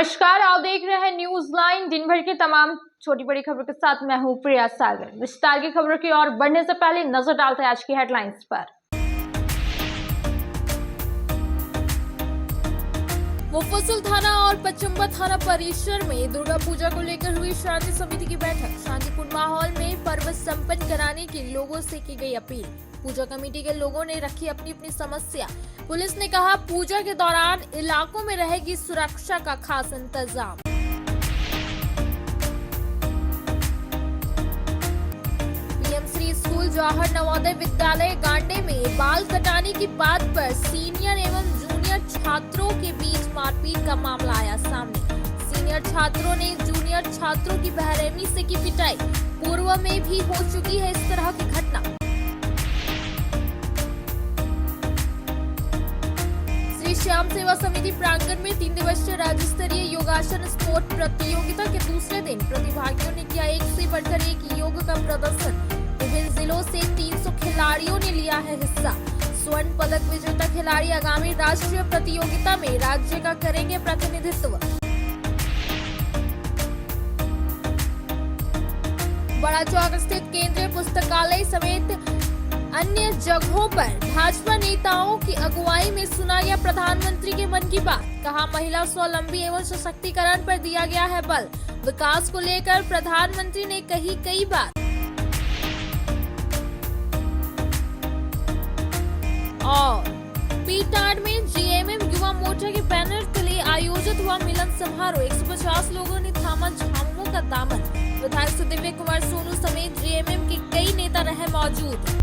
नमस्कार, आप देख रहे हैं न्यूज लाइन। दिन भर की तमाम छोटी बड़ी खबरों के साथ मैं हूं प्रिया सागर। विस्तार की खबरों की ओर बढ़ने से पहले नजर डालते हैं आज की हेडलाइंस पर। मुफस्सिल थाना और पचम्बा थाना परिसर में दुर्गा पूजा को लेकर हुई शांति समिति की बैठक। शांतिपूर्ण माहौल में पर्व संपन्न कराने की लोगों से की गई अपील। पूजा कमेटी के लोगों ने रखी अपनी अपनी समस्या। पुलिस ने कहा पूजा के दौरान इलाकों में रहेगी सुरक्षा का खास इंतजाम। पीएम श्री स्कूल जवाहर नवोदय विद्यालय गांडे में बाल कटाने की बात पर सीनियर एवं जूनियर छात्रों के बीच मारपीट का मामला आया सामने। सीनियर छात्रों ने जूनियर छात्रों की बेरहमी से की पिटाई। पूर्व में भी हो चुकी है इस तरह की घटना। श्री श्याम सेवा समिति प्रांगण में 3 दिवसीय राज्य स्तरीय योगासन स्पोर्ट प्रतियोगिता के दूसरे दिन प्रतिभागियों ने किया एक से बढ़कर एक योग का प्रदर्शन। विभिन्न जिलों से 300 खिलाड़ियों ने लिया है हिस्सा। स्वर्ण पदक विजेता खिलाड़ी आगामी राष्ट्रीय प्रतियोगिता में राज्य का करेंगे प्रतिनिधित्व। बड़ा चौक स्थित केंद्रीय पुस्तकालय समेत अन्य जगहों पर भाजपा नेताओं की अगुवाई में सुना गया प्रधानमंत्री के मन की बात। कहा महिला स्वावलंबी एवं सशक्तिकरण पर दिया गया है बल। विकास को लेकर प्रधानमंत्री ने कही कई बात। और पीटाड में जीएमएम युवा मोर्चा के बैनर तले आयोजित हुआ मिलन समारोह। 150 लोगों ने थामा झामुमो का दामन। विधायक सुदिव्य कुमार सोनू समेत जीएमएम के कई नेता रहे मौजूद।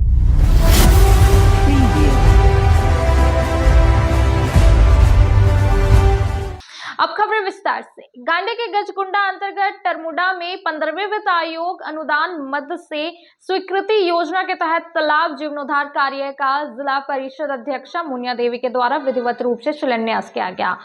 अब खबर विस्तार से। गांडे के गजकुंडा अंतर्गत टरमुंडा में 15वें वित्त आयोग अनुदान मद से स्वीकृति योजना के तहत तालाब जीर्णोद्धार कार्य का जिला परिषद अध्यक्षा मुनिया देवी के द्वारा विधिवत रूप से शिलान्यास किया गया।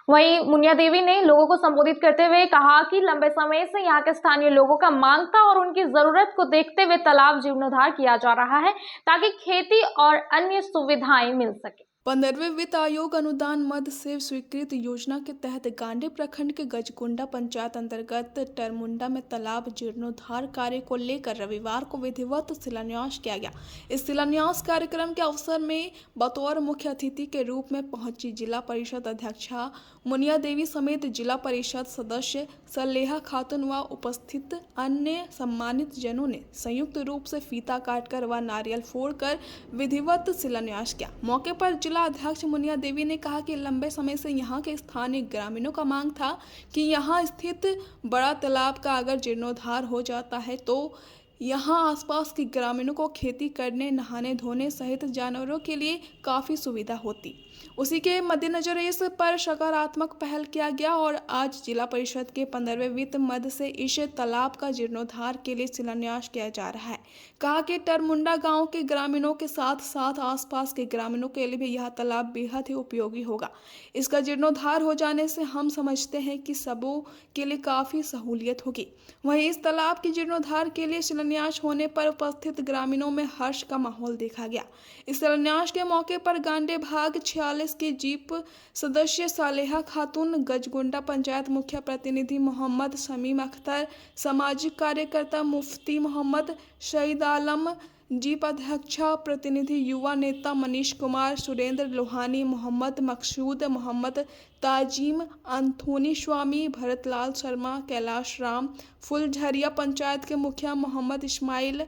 वहीं मुनिया देवी ने लोगों को संबोधित करते हुए कहा कि लंबे समय से यहाँ के स्थानीय लोगों का मांग था और उनकी जरूरत को देखते हुए तालाब जीर्णोद्धार किया जा रहा है ताकि खेती और अन्य सुविधाएं मिल सके। 15वें वित्त आयोग अनुदान मद से स्वीकृत योजना के तहत गांडे प्रखंड के गजकुंडा पंचायत अंतर्गत टरमुंडा में तालाब जीर्णोद्धार कार्य को लेकर रविवार को विधिवत शिलान्यास किया गया। इस शिलान्यास कार्यक्रम के अवसर में बतौर मुख्य अतिथि के रूप में पहुंची जिला परिषद अध्यक्षा मुनिया देवी समेत जिला परिषद सदस्य सलेहा खातून व उपस्थित अन्य सम्मानित जनों ने संयुक्त रूप से फीता काटकर व नारियल फोड़कर विधिवत शिलान्यास किया। मौके पर जिला अध्यक्ष मुनिया देवी ने कहा कि लंबे समय से यहाँ के स्थानीय ग्रामीणों का मांग था कि यहाँ स्थित बड़ा तालाब का अगर जीर्णोद्धार हो जाता है तो यहाँ आसपास के ग्रामीणों को खेती करने, नहाने धोने सहित जानवरों के लिए काफ़ी सुविधा होती। उसी के मद्देनजर इस पर सकारात्मक पहल किया गया और आज जिला परिषद के 15वें वित्त मद से इस तालाब का जीर्णोद्धार के लिए शिलान्यास किया जा रहा है। कहा कि टरमुंडा गांव के ग्रामीणों के साथ साथ आसपास के ग्रामीणों के लिए भी यह तालाब बेहद ही उपयोगी होगा। इसका जीर्णोद्धार हो जाने से हम समझते हैं कि सबों के लिए काफ़ी सहूलियत होगी। वहीं इस तालाब के जीर्णोद्धार के लिए शिलान्यास होने पर उपस्थित ग्रामीणों में हर्ष का माहौल देखा गया। इस शिलान्यास के मौके पर गांडे भाग 46 के जीप सदस्य सालेहा खातून, गजकुंडा पंचायत मुखिया प्रतिनिधि मोहम्मद शमीम अख्तर, सामाजिक कार्यकर्ता मुफ्ती मोहम्मद शहीद आलम, जीप अध्यक्षा प्रतिनिधि युवा नेता मनीष कुमार, सुरेंद्र लोहानी, मोहम्मद मकसूद, मोहम्मद ताजिम, अंथोनी स्वामी, भरतलाल शर्मा, कैलाश राम, फुलझरिया पंचायत के मुखिया मोहम्मद इस्माइल,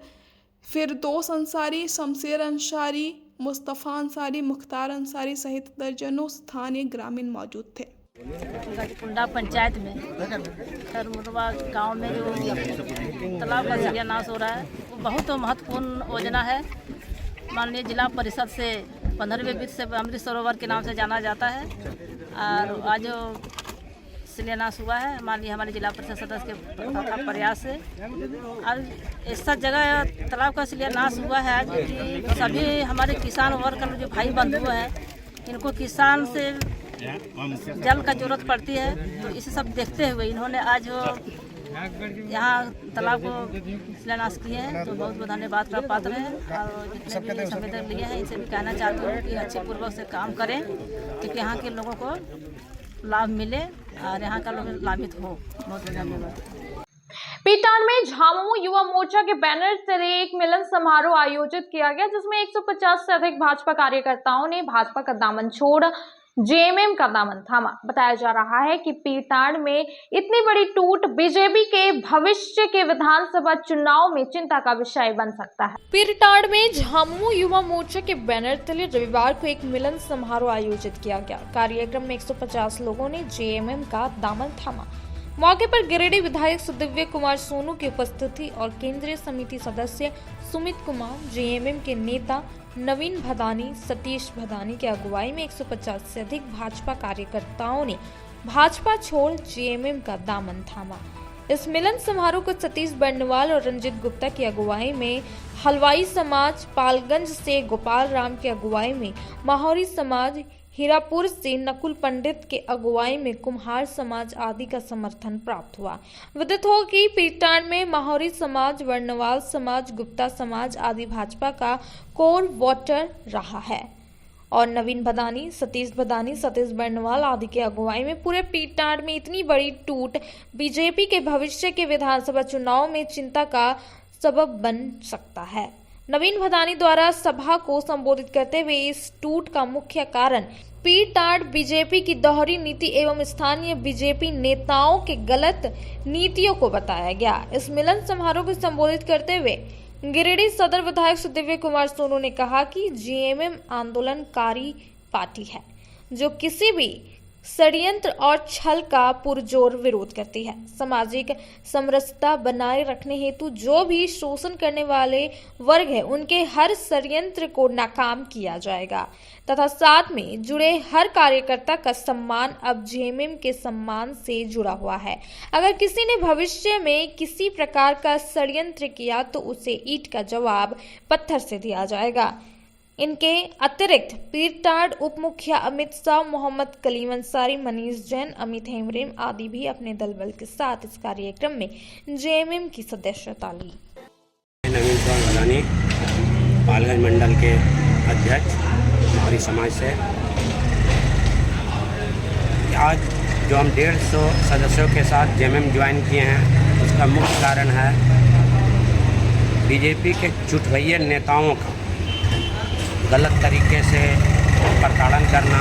फिरदौस अंसारी, शमशेर अंसारी, मुस्तफ़ा अंसारी, मुख्तार अंसारी सहित दर्जनों स्थानीय ग्रामीण मौजूद थे। गजकुंडा पंचायत में टरमुंडा गांव में जो तालाब का शिलान्यास हो रहा है वो बहुत महत्वपूर्ण योजना है। माननीय जिला परिषद से 15वें वित्त से अमृत सरोवर के नाम से जाना जाता है और आज शिलान्यास हुआ है माननीय हमारे जिला परिषद सदस्य के प्रयास से। आज ऐसा जगह तालाब का शिलान्यास हुआ है आज कि सभी हमारे किसान वर्ग जो भाई बंधु हैं इनको किसान से जल का जरूरत पड़ती है, तो इसे सब देखते हुए इन्होंने आज यहाँ तालाब को शिलान्यास किए हैं, तो बहुत बहुत धन्यवाद का पात्र हैं। और जितने भी संवेदन लिए हैं इनसे भी कहना चाहती हूँ कि अच्छे पूर्वक से काम करें क्योंकि यहाँ के लोगों को लाभ मिले। और यहाँ का लोग लाभित हो। बहुत धन्यवाद। पीटान में झामुमो युवा मोर्चा के बैनर तले एक मिलन समारोह आयोजित किया गया, जिसमें 150 से अधिक भाजपा कार्यकर्ताओं ने भाजपा का दामन छोड़ जेएमएम का दामन थामा। बताया जा रहा है कि पीटान में इतनी बड़ी टूट बीजेपी के भविष्य के विधानसभा चुनाव में चिंता का विषय बन सकता है। पीटान में झामुमो युवा मोर्चा के बैनर तले रविवार को एक मिलन समारोह आयोजित किया गया। कार्यक्रम में 150 लोगों ने जेएमएम का दामन थामा। मौके पर गिरिडीह विधायक सुदिव्य कुमार सोनू की उपस्थिति और केंद्रीय समिति सदस्य सुमित कुमार, जेएमएम के नेता नवीन भदानी, सतीश भदानी के अगुवाई में 150 से अधिक भाजपा कार्यकर्ताओं ने भाजपा छोड़ जेएमएम का दामन थामा। इस मिलन समारोह को सतीश बर्नवाल और रंजित गुप्ता की अगुवाई में, हलवाई समाज पालगंज से गोपाल राम की अगुवाई में, माहौरी समाज हीरापुर से नकुल पंडित के अगुवाई में, कुम्हार समाज आदि का समर्थन प्राप्त हुआ। विदित हो कि पीटान में माहौरी समाज, वर्णवाल समाज, गुप्ता समाज आदि भाजपा का कोर वोटर रहा है और नवीन भदानी, सतीश भदानी, सतीश बर्नवाल आदि के अगुवाई में पूरे पीटान में इतनी बड़ी टूट बीजेपी के भविष्य के विधानसभा चुनाव में चिंता का सबब बन सकता है। नवीन भदानी द्वारा सभा को संबोधित करते हुए इस टूट का मुख्य कारण पीटान बीजेपी की दोहरी नीति एवं स्थानीय बीजेपी नेताओं के गलत नीतियों को बताया गया। इस मिलन समारोह को संबोधित करते हुए गिरिडीह सदर विधायक सुदिव्य कुमार सोनू ने कहा कि जेएमएम आंदोलनकारी पार्टी है जो किसी भी षड्यंत्र और छल का पुरजोर विरोध करती है। सामाजिक समरसता बनाए रखने हेतु जो भी शोषण करने वाले वर्ग है उनके हर षड्यंत्र को नाकाम किया जाएगा तथा साथ में जुड़े हर कार्यकर्ता का सम्मान अब जेएमएम के सम्मान से जुड़ा हुआ है। अगर किसी ने भविष्य में किसी प्रकार का षड्यंत्र किया तो उसे ईंट का जवाब पत्थर से दिया जाएगा। इनके अतिरिक्त पीटान उप मुखिया अमित शाह, मोहम्मद कलीम अंसारी, मनीष जैन, अमित हेमब्रम आदि भी अपने दलबल के साथ इस कार्यक्रम में जेएमएम की सदस्यता ली। नवीन भदानी पालगंज मंडल के अध्यक्ष हमारी समाज से आज जो हम 150 सदस्यों के साथ जेएमएम ज्वाइन किए हैं उसका मुख्य कारण है बीजेपी के झूठभैया नेताओं का गलत तरीके से प्रताड़न करना,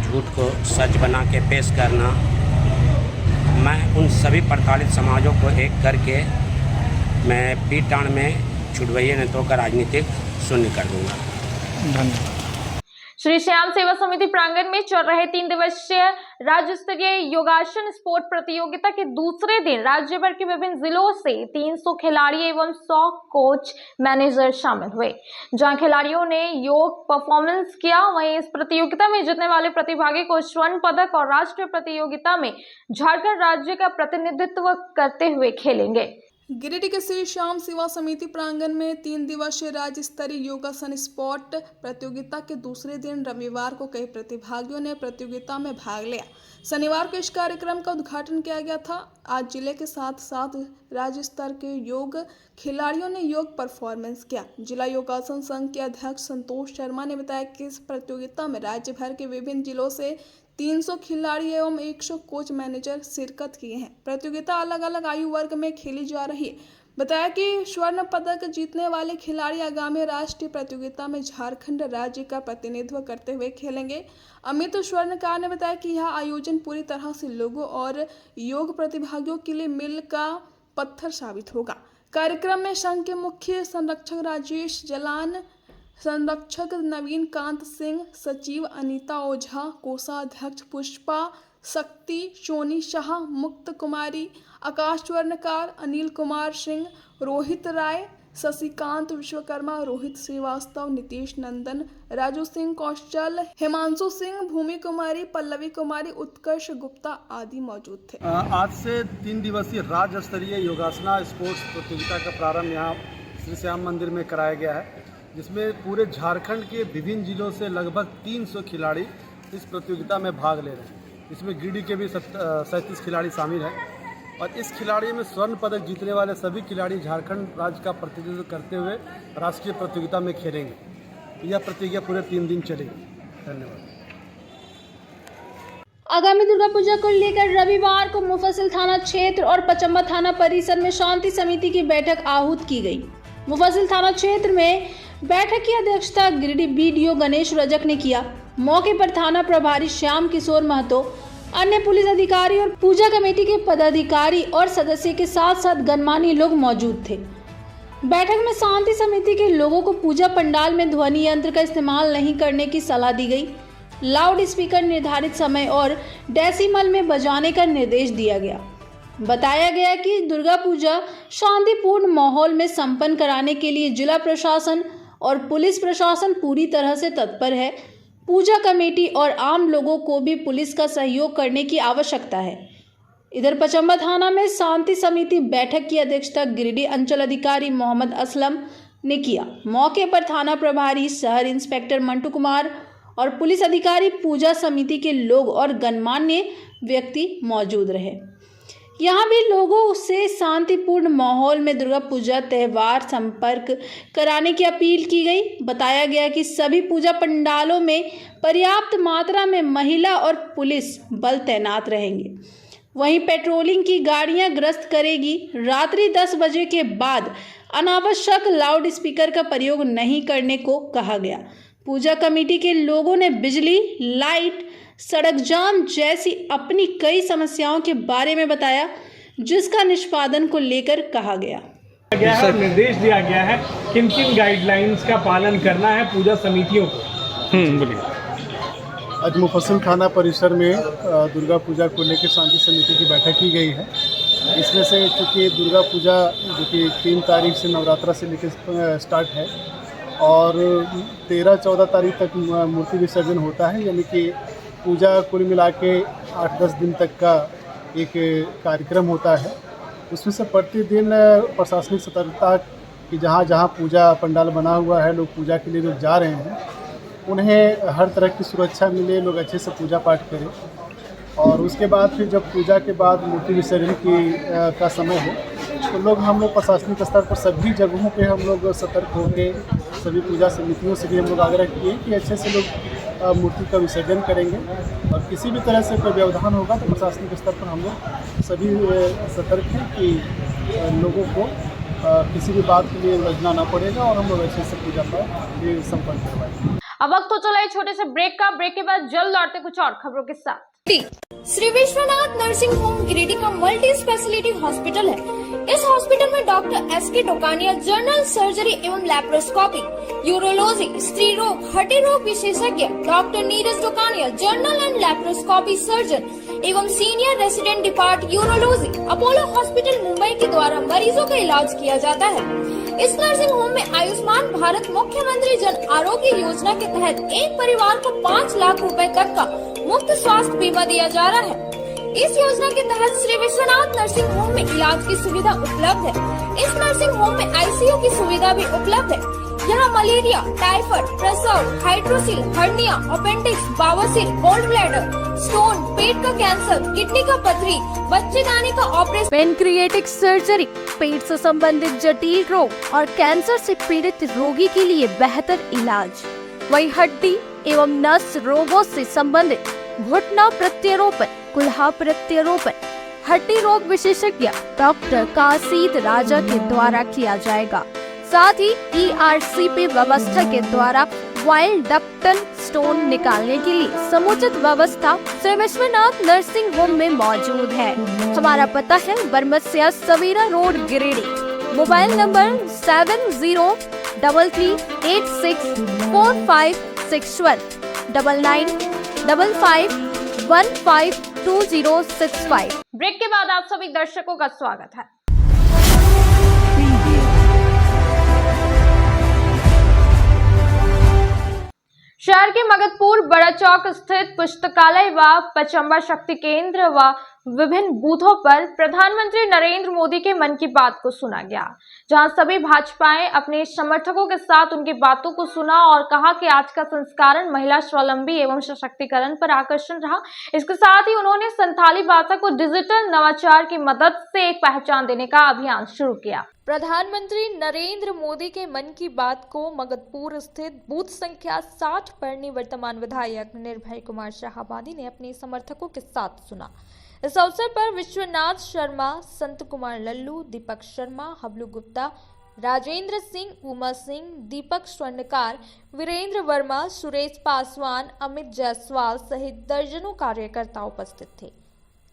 झूठ को सच बना के पेश करना। मैं उन सभी प्रताड़ित समाजों को एक करके मैं पीटान में झूठभैया नेताओं का राजनीतिक शून्य कर दूंगा। धन्यवाद। श्री श्याम सेवा समिति प्रांगण में चल रहे 3 दिवसीय राज्य स्तरीय योगासन स्पोर्ट प्रतियोगिता के दूसरे दिन राज्य भर के विभिन्न जिलों से 300 खिलाड़ी एवं 100 कोच मैनेजर शामिल हुए। जहां खिलाड़ियों ने योग परफॉर्मेंस किया, वहीं इस प्रतियोगिता में जीतने वाले प्रतिभागी को स्वर्ण पदक और राष्ट्रीय प्रतियोगिता में झारखंड राज्य का प्रतिनिधित्व करते हुए खेलेंगे। गिरिडीह के श्री श्याम सेवा समिति प्रांगण में 3 दिवसीय राज्य स्तरीय योगासन स्पोर्ट प्रतियोगिता के दूसरे दिन रविवार को कई प्रतिभागियों ने प्रतियोगिता में भाग लिया। शनिवार को इस कार्यक्रम का उद्घाटन किया गया था। आज जिले के साथ साथ राज्य स्तर के योग खिलाड़ियों ने योग परफॉर्मेंस किया। जिला योगासन संघ के अध्यक्ष संतोष शर्मा ने बताया कि इस प्रतियोगिता में राज्य भर के विभिन्न जिलों से 300 खिलाड़ी एवं 100 कोच मैनेजर शिरकत किए हैं। प्रतियोगिता अलग अलग आयु वर्ग में खेली जा रही है। बताया कि स्वर्ण पदक जीतने वाले खिलाड़ी आगामी राष्ट्रीय प्रतियोगिता में झारखंड राज्य का प्रतिनिधित्व करते हुए खेलेंगे। अमित स्वर्णकार ने बताया कि यह आयोजन पूरी तरह से लोगों और योग प्रतिभागियों के लिए मील का पत्थर साबित होगा। कार्यक्रम में संघ के मुख्य संरक्षक राजेश जलान, संरक्षक नवीन कांत सिंह, सचिव अनीता ओझा, कोषाध्यक्ष पुष्पा शक्ति, सोनी शाह, मुक्त कुमारी, आकाश स्वर्णकार, अनिल कुमार सिंह, रोहित राय, शशिकांत विश्वकर्मा, रोहित श्रीवास्तव, नीतीश नंदन, राजू सिंह कौशल, हिमांशु सिंह, भूमि कुमारी, पल्लवी कुमारी, उत्कर्ष गुप्ता आदि मौजूद थे। आज से 3 दिवसीय राज्य स्तरीय योगासना स्पोर्ट्स प्रतियोगिता का प्रारंभ यहाँ श्री श्याम मंदिर में कराया गया है, जिसमें पूरे झारखंड के विभिन्न जिलों से लगभग 300 खिलाड़ी इस प्रतियोगिता में भाग ले रहे हैं। इसमें गिरिडीह के भी 37 खिलाड़ी शामिल हैं और इस खिलाड़ी में स्वर्ण पदक जीतने वाले सभी खिलाड़ी झारखंड राज्य का प्रतिनिधित्व करते हुए राष्ट्रीय प्रतियोगिता में खेलेंगे। यह प्रतियोगिता पूरे 3 दिन चलेगी। धन्यवाद। आगामी दुर्गा पूजा को लेकर रविवार को मुफस्सिल थाना क्षेत्र और पचम्बा थाना परिसर में शांति समिति की बैठक आहूत की गई। मुफस्सिल थाना क्षेत्र में बैठक की अध्यक्षता गिरिडीह बीडीओ गणेश रजक ने किया। मौके पर थाना प्रभारी श्याम किशोर महतो, अन्य पुलिस अधिकारी और पूजा कमेटी के पदाधिकारी और सदस्य के साथ साथ गणमान्य लोग मौजूद थे। बैठक में शांति समिति के लोगों को पूजा पंडाल में ध्वनि यंत्र का इस्तेमाल नहीं करने की सलाह दी गई। लाउड स्पीकर निर्धारित समय और डेसिमल में बजाने का निर्देश दिया गया। बताया गया कि दुर्गा पूजा शांतिपूर्ण माहौल में संपन्न कराने के लिए जिला प्रशासन और पुलिस प्रशासन पूरी तरह से तत्पर है। पूजा कमेटी और आम लोगों को भी पुलिस का सहयोग करने की आवश्यकता है। इधर पचम्बा थाना में शांति समिति बैठक की अध्यक्षता गिरिडीह अंचल अधिकारी मोहम्मद असलम ने किया। मौके पर थाना प्रभारी शहर इंस्पेक्टर मंटू कुमार और पुलिस अधिकारी, पूजा समिति के लोग और गणमान्य व्यक्ति मौजूद रहे। यहाँ भी लोगों से शांतिपूर्ण माहौल में दुर्गा पूजा त्यौहार संपर्क कराने की अपील की गई। बताया गया कि सभी पूजा पंडालों में पर्याप्त मात्रा में महिला और पुलिस बल तैनात रहेंगे। वहीं पेट्रोलिंग की गाड़ियां गश्त करेगी। रात्रि 10 बजे के बाद अनावश्यक लाउड स्पीकर का प्रयोग नहीं करने को कहा गया। पूजा कमेटी के लोगों ने बिजली, लाइट, सड़क जाम जैसी अपनी कई समस्याओं के बारे में बताया, जिसका निष्पादन को लेकर कहा गया है। निर्देश दिया गया है किन किन गाइडलाइंस का पालन करना है पूजा समितियों को। बोलिए। आज मुफस्सिल थाना परिसर में दुर्गा पूजा को लेकर शांति समिति की बैठक की गई है। इसमें से चूँकि दुर्गा पूजा जो कि 3 तारीख से नवरात्रा से लेकर स्टार्ट है और 13-14 तारीख तक मूर्ति विसर्जन होता है, यानी कि पूजा कुल मिला के 8-10 दिन तक का एक कार्यक्रम होता है। उसमें से प्रतिदिन प्रशासनिक सतर्कता कि जहाँ जहाँ पूजा पंडाल बना हुआ है, लोग पूजा के लिए जो जा रहे हैं उन्हें हर तरह की सुरक्षा मिले, लोग अच्छे से पूजा पाठ करें। और उसके बाद फिर जब पूजा के बाद मूर्ति विसर्जन का समय हो तो हम लोग प्रशासनिक स्तर पर सभी जगहों पे हम लोग सतर्क होकर सभी पूजा समितियों से भी हम लोग आग्रह किए कि अच्छे से लोग मूर्ति का विसर्जन करेंगे और किसी भी तरह से कोई व्यवधान होगा तो प्रशासनिक स्तर पर हम लोग सभी सतर्क हैं कि लोगों को किसी भी बात के लिए उलझना ना पड़ेगा और हम लोग अच्छे से पूजा पाठ ये संपन्न करवाएंगे। अब वक्त तो चला है छोटे से ब्रेक का। ब्रेक के बाद जल्द लौटते कुछ और खबरों के साथ। श्री विश्वनाथ नर्सिंग होम गिरिडीह का मल्टी स्पेशलिटी हॉस्पिटल है। इस हॉस्पिटल में doctor S K. Dokania general surgery एवं लैप्रोस्कोपी, यूरोलॉजी, स्त्री रोग, हड्डी रोग विशेषज्ञ, doctor Neeraj Dokania general and laparoscopy surgeon एवं senior resident depart urology, Apollo hospital Mumbai के द्वारा मरीजों का इलाज किया जाता है। इस नर्सिंग होम में आयुष्मान भारत मुख्यमंत्री जन आरोग्य योजना के तहत एक परिवार को 5 लाख रुपए तक का मुफ्त स्वास्थ्य बीमा दिया जा रहा है। इस योजना के तहत श्री विश्वनाथ नर्सिंग होम में इलाज की सुविधा उपलब्ध है। इस नर्सिंग होम में आईसीयू की सुविधा भी उपलब्ध है। यहाँ मलेरिया, टाइफाइड, प्रसव, हाइड्रोसिल, हर्निया, अपेंडिक्स, बवासीर, गोल्ड ब्लैडर, स्टोन, पेट का कैंसर, किडनी का पथरी, बच्चेदानी का ऑपरेशन, पेनक्रिएटिक सर्जरी, पेट से संबंधित जटिल रोग और कैंसर से पीड़ित रोगी के लिए बेहतर इलाज। वही हड्डी एवं नस रोगों से संबंधित घुटना प्रत्यारोपण, कुल्हा प्रत्यारोपण, हड्डी रोग विशेषज्ञ डॉक्टर काशीद राजा के द्वारा किया जाएगा। साथ ही ERCP व्यवस्था के द्वारा वाइल्ड डक्टल स्टोन निकालने के लिए समुचित व्यवस्था श्री विश्वनाथ नर्सिंग होम में मौजूद है। हमारा पता है Baramsia Savera road Giridih. Mobile number 7033864561 9955152065। Break के बाद आप सभी दर्शकों का स्वागत है। शहर के मगधपुर बड़ा चौक स्थित पुस्तकालय व पचम्बा शक्ति केंद्र व विभिन्न बूथों पर प्रधानमंत्री नरेंद्र मोदी के मन की बात को सुना गया, जहां सभी भाजपाएं अपने समर्थकों के साथ उनकी बातों को सुना और कहा कि आज का संस्करण महिला स्वावलंबी एवं सशक्तिकरण पर आकर्षण रहा। इसके साथ ही उन्होंने संथाली भाषा को डिजिटल नवाचार की मदद से एक पहचान देने का अभियान शुरू किया। प्रधानमंत्री नरेंद्र मोदी के मन की बात को मगधपुर स्थित बूथ संख्या 60 पर निवर्तमान विधायक निर्भय कुमार शाहाबादी ने अपने समर्थकों के साथ सुना। इस अवसर पर विश्वनाथ शर्मा, संत कुमार लल्लू, दीपक शर्मा, हबलू गुप्ता, राजेंद्र सिंह, उमा सिंह, दीपक स्वर्णकार, वीरेंद्र वर्मा, सुरेश पासवान, अमित जायसवाल सहित दर्जनों कार्यकर्ता उपस्थित थे।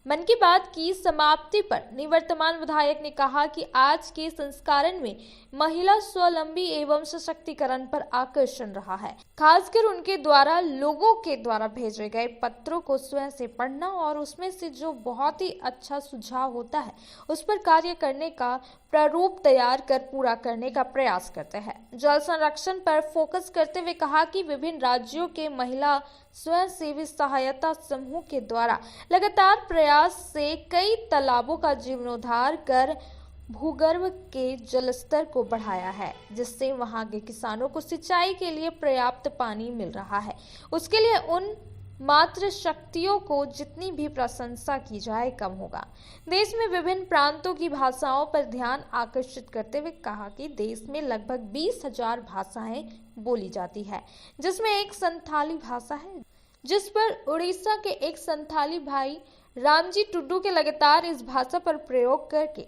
मन की बात की समाप्ति पर निवर्तमान विधायक ने कहा कि आज के संस्करण में महिला स्वावलंबी एवं सशक्तिकरण पर आकर्षण रहा है। खासकर उनके द्वारा लोगों के द्वारा भेजे गए पत्रों को स्वयं से पढ़ना और उसमें से जो बहुत ही अच्छा सुझाव होता है उस पर कार्य करने का प्रारूप तैयार कर पूरा करने का प्रयास करते हैं। जल संरक्षण पर फोकस करते हुए कहा कि विभिन्न राज्यों के महिला स्वयं सेवी सहायता समूह के द्वारा लगातार प्रयास से कई तालाबों का जीर्णोद्धार कर भूगर्भ के जलस्तर को बढ़ाया है, जिससे वहां के किसानों को सिंचाई के लिए पर्याप्त पानी मिल रहा है। उसके लिए उन मात्र शक्तियों को जितनी भी प्रशंसा की जाए कम होगा। देश में विभिन्न प्रांतों की भाषाओं पर ध्यान आकर्षित करते हुए कहा कि देश में लगभग 20,000 भाषाएं बोली जाती है, जिसमें एक संथाली भाषा है, जिस पर उड़ीसा के एक संथाली भाई रामजी टुड्डू के लगातार इस भाषा पर प्रयोग करके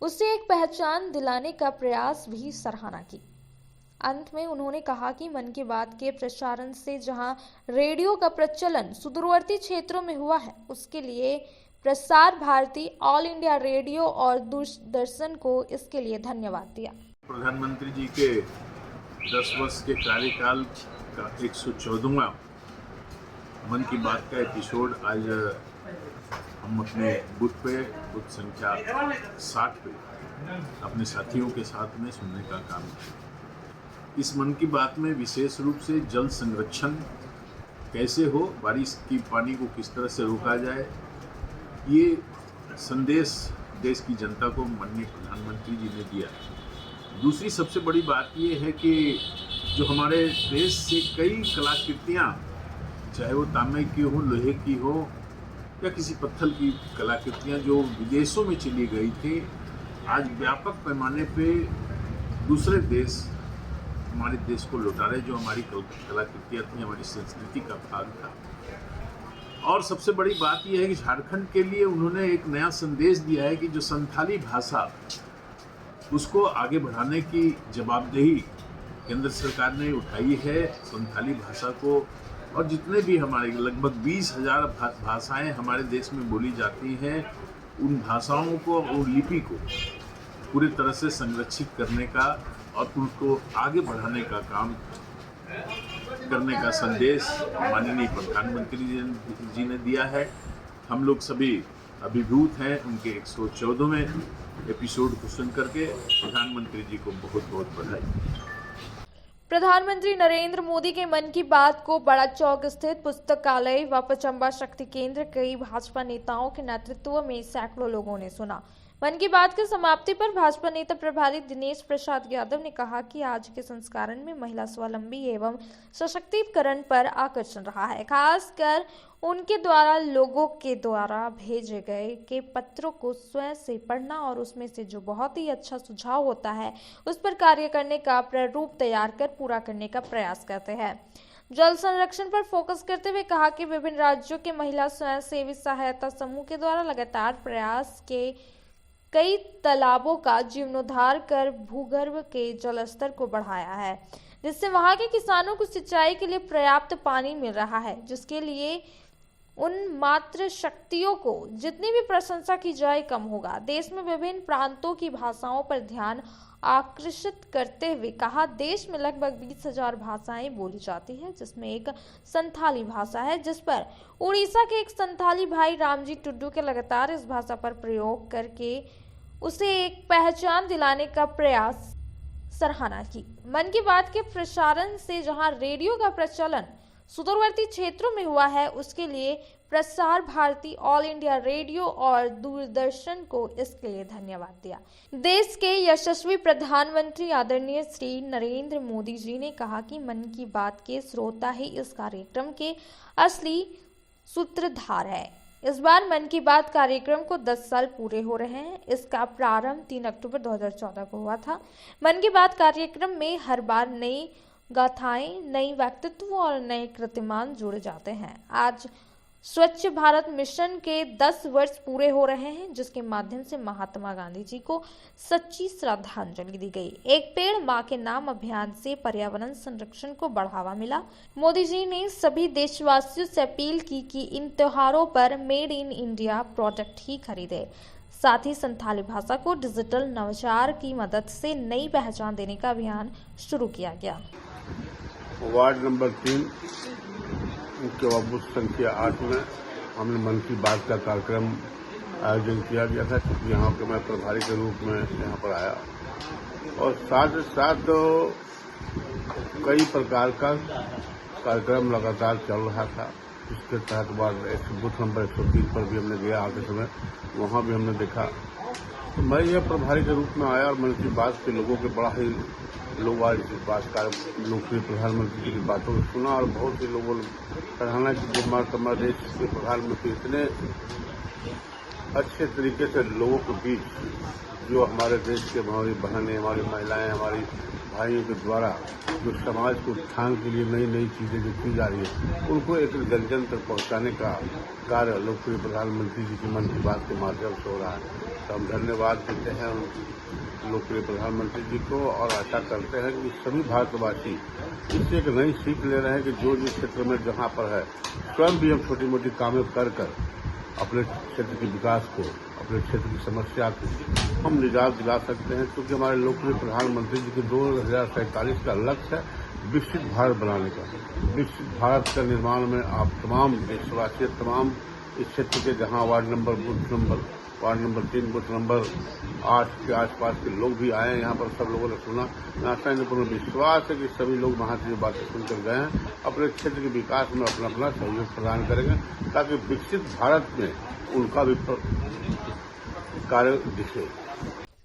उसे एक पहचान दिलाने का प्रयास भी सराहना की। अंत में उन्होंने कहा कि मन की बात के प्रसारण से जहां रेडियो का प्रचलन सुदूरवर्ती क्षेत्रों में हुआ है, उसके लिए Prasar Bharati, all India radio और दूरदर्शन को इसके लिए धन्यवाद दिया। प्रधानमंत्री जी के 10 वर्ष के कार्यकाल का 114वां मन की बात का एपिसोड आज हम अपने बूथ बूथ संख्या 60 पे अपने साथियों के साथ में सुनने का काम किया। इस मन की बात में विशेष रूप से जल संरक्षण कैसे हो, बारिश की पानी को किस तरह से रोका जाए, ये संदेश देश की जनता को माननीय प्रधानमंत्री जी ने दिया। दूसरी सबसे बड़ी बात ये है कि जो हमारे देश से कई कलाकृतियाँ, चाहे वो तांबे की हो, लोहे की हो या किसी पत्थर की कलाकृतियाँ जो विदेशों में चली गई थी, आज व्यापक पैमाने पे दूसरे देश हमारे देश को लौटा रहे, जो हमारी कलाकृतियाँ थी, हमारी संस्कृति का भाग था। और सबसे बड़ी बात यह है कि झारखंड के लिए उन्होंने एक नया संदेश दिया है कि जो संथाली भाषा उसको आगे बढ़ाने की जवाबदेही केंद्र सरकार ने उठाई है। संथाली भाषा को और जितने भी हमारे लगभग 20,000 भाषाएं हमारे देश में बोली जाती हैं, उन भाषाओं को और लिपि को पूरी तरह से संरक्षित करने का और उनको आगे बढ़ाने का काम करने का संदेश माननीय प्रधानमंत्री जी ने दिया है। हम लोग सभी अभिभूत हैं उनके 114वें एपिसोड को सुन करके। प्रधानमंत्री जी को बहुत बहुत बधाई। प्रधानमंत्री नरेंद्र मोदी के मन की बात को बड़ा चौक स्थित पुस्तकालय व पचम्बा शक्ति केंद्र कई भाजपा नेताओं के नेतृत्व में सैकड़ों लोगों ने सुना। मन की बात की समाप्ति पर भाजपा नेता प्रभारी दिनेश प्रसाद यादव ने कहा कि आज के संस्करण में महिला स्वावलंबी एवं सशक्तिकरण पर आकर्षण रहा है। खासकर उनके द्वारा लोगों के द्वारा भेजे गए के पत्रों को स्वयं से पढ़ना और उसमें से जो बहुत ही अच्छा सुझाव होता है उस पर कार्य करने का प्रारूप तैयार कर पूरा करने का प्रयास करते हैं। जल संरक्षण पर फोकस करते हुए कहा कि विभिन्न राज्यों के महिला स्वयं सेवी सहायता समूह के द्वारा लगातार प्रयास के कई तालाबों का जीर्णोद्धार कर भूगर्भ के जलस्तर को बढ़ाया है, जिससे वहां के किसानों को सिंचाई के लिए पर्याप्त पानी मिल रहा है, जिसके लिए उन मात्र शक्तियों को जितनी भी प्रशंसा की जाए कम होगा। देश में विभिन्न प्रांतों की भाषाओं पर ध्यान आकर्षित करते हुए कहा, देश में लगभग 20,000 भाषाएं बोली जाती है, जिसमें एक संथाली भाषा है, जिस पर उड़ीसा के एक संथाली भाई रामजी टुड्डू के लगातार इस भाषा पर प्रयोग करके उसे एक पहचान दिलाने का प्रयास सराहना की। मन की बात के प्रसारण से जहां रेडियो का प्रचलन सुदूरवर्ती क्षेत्रों में हुआ है, उसके लिए Prasar Bharati, all India radio और दूरदर्शन को इसके लिए धन्यवाद दिया। देश के यशस्वी प्रधानमंत्री आदरणीय श्री नरेंद्र मोदी जी ने कहा कि मन की बात के श्रोता ही इस कार्यक्रम के असली सूत्रधार है। इस बार मन की बात कार्यक्रम को 10 साल पूरे हो रहे हैं। इसका प्रारंभ 3 अक्टूबर 2014 को हुआ था। मन की बात कार्यक्रम में हर बार नई गाथाएं, नई व्यक्तित्व और नए कीर्तिमान जुड़ जाते हैं। आज स्वच्छ भारत मिशन के 10 वर्ष पूरे हो रहे हैं, जिसके माध्यम से महात्मा गांधी जी को सच्ची श्रद्धांजलि दी गई। एक पेड़ मां के नाम अभियान से पर्यावरण संरक्षण को बढ़ावा मिला। मोदी जी ने सभी देशवासियों से अपील की कि इन त्योहारों पर मेड इन इंडिया प्रोडक्ट ही खरीदे। साथ ही संथाली भाषा को डिजिटल नवाचार की मदद से नई पहचान देने का अभियान शुरू किया गया। वार्ड नंबर 3 के बूथ संख्या 8 में हमने मन की बात का कार्यक्रम आयोजन किया गया था, क्योंकि यहाँ के मैं प्रभारी के रूप में यहाँ पर आया और साथ ही साथ कई प्रकार का कार्यक्रम लगातार चल रहा था। इसके तहत बूथ नंबर 103 पर भी हमने गया आते समय, वहाँ भी हमने देखा। तो मैं यह प्रभारी के रूप में आया और मन की बात के लोगों के बड़ा ही लोग आज इस बात का लोकप्रिय प्रधानमंत्री जी की बातों को सुना और बहुत से लोगों ने सराहना की कि हमारे देश के प्रधानमंत्री इतने अच्छे तरीके से लोगों के बीच जो हमारे देश के हमारी बहनें, हमारी महिलाएं, हमारी भाइयों के द्वारा जो समाज को उत्थान के लिए नई नई चीजें जो की जा रही है, उनको एक जन जन तक पहुंचाने का कार्य लोकप्रिय प्रधानमंत्री जी की मन की बात के माध्यम से हो रहा है। तो हम धन्यवाद देते हैं लोकप्रिय प्रधानमंत्री जी को और आशा करते हैं कि सभी भारतवासी इससे एक नई सीख ले रहे हैं कि जो जिस क्षेत्र में जहां पर है, स्वयं भी हम छोटी मोटी कामें कर अपने क्षेत्र के विकास को, अपने क्षेत्र की समस्या को हम निजात दिला सकते हैं, क्योंकि हमारे लोकप्रिय प्रधानमंत्री जी के 2047 का लक्ष्य है विकसित भारत बनाने का। विकसित भारत का निर्माण में आप तमाम देशवासी, तमाम इस क्षेत्र के जहां वार्ड नंबर 3 बूथ नंबर 8 के आसपास के लोग भी आए, यहाँ पर सब लोगों ने सुना। आशा ने पूर्ण विश्वास है कि सभी लोग वहाँ से जो बातें सुनकर गए हैं अपने क्षेत्र के विकास में अपना अपना सहयोग प्रदान करेंगे, ताकि विकसित भारत में उनका भी कार्य दिखे।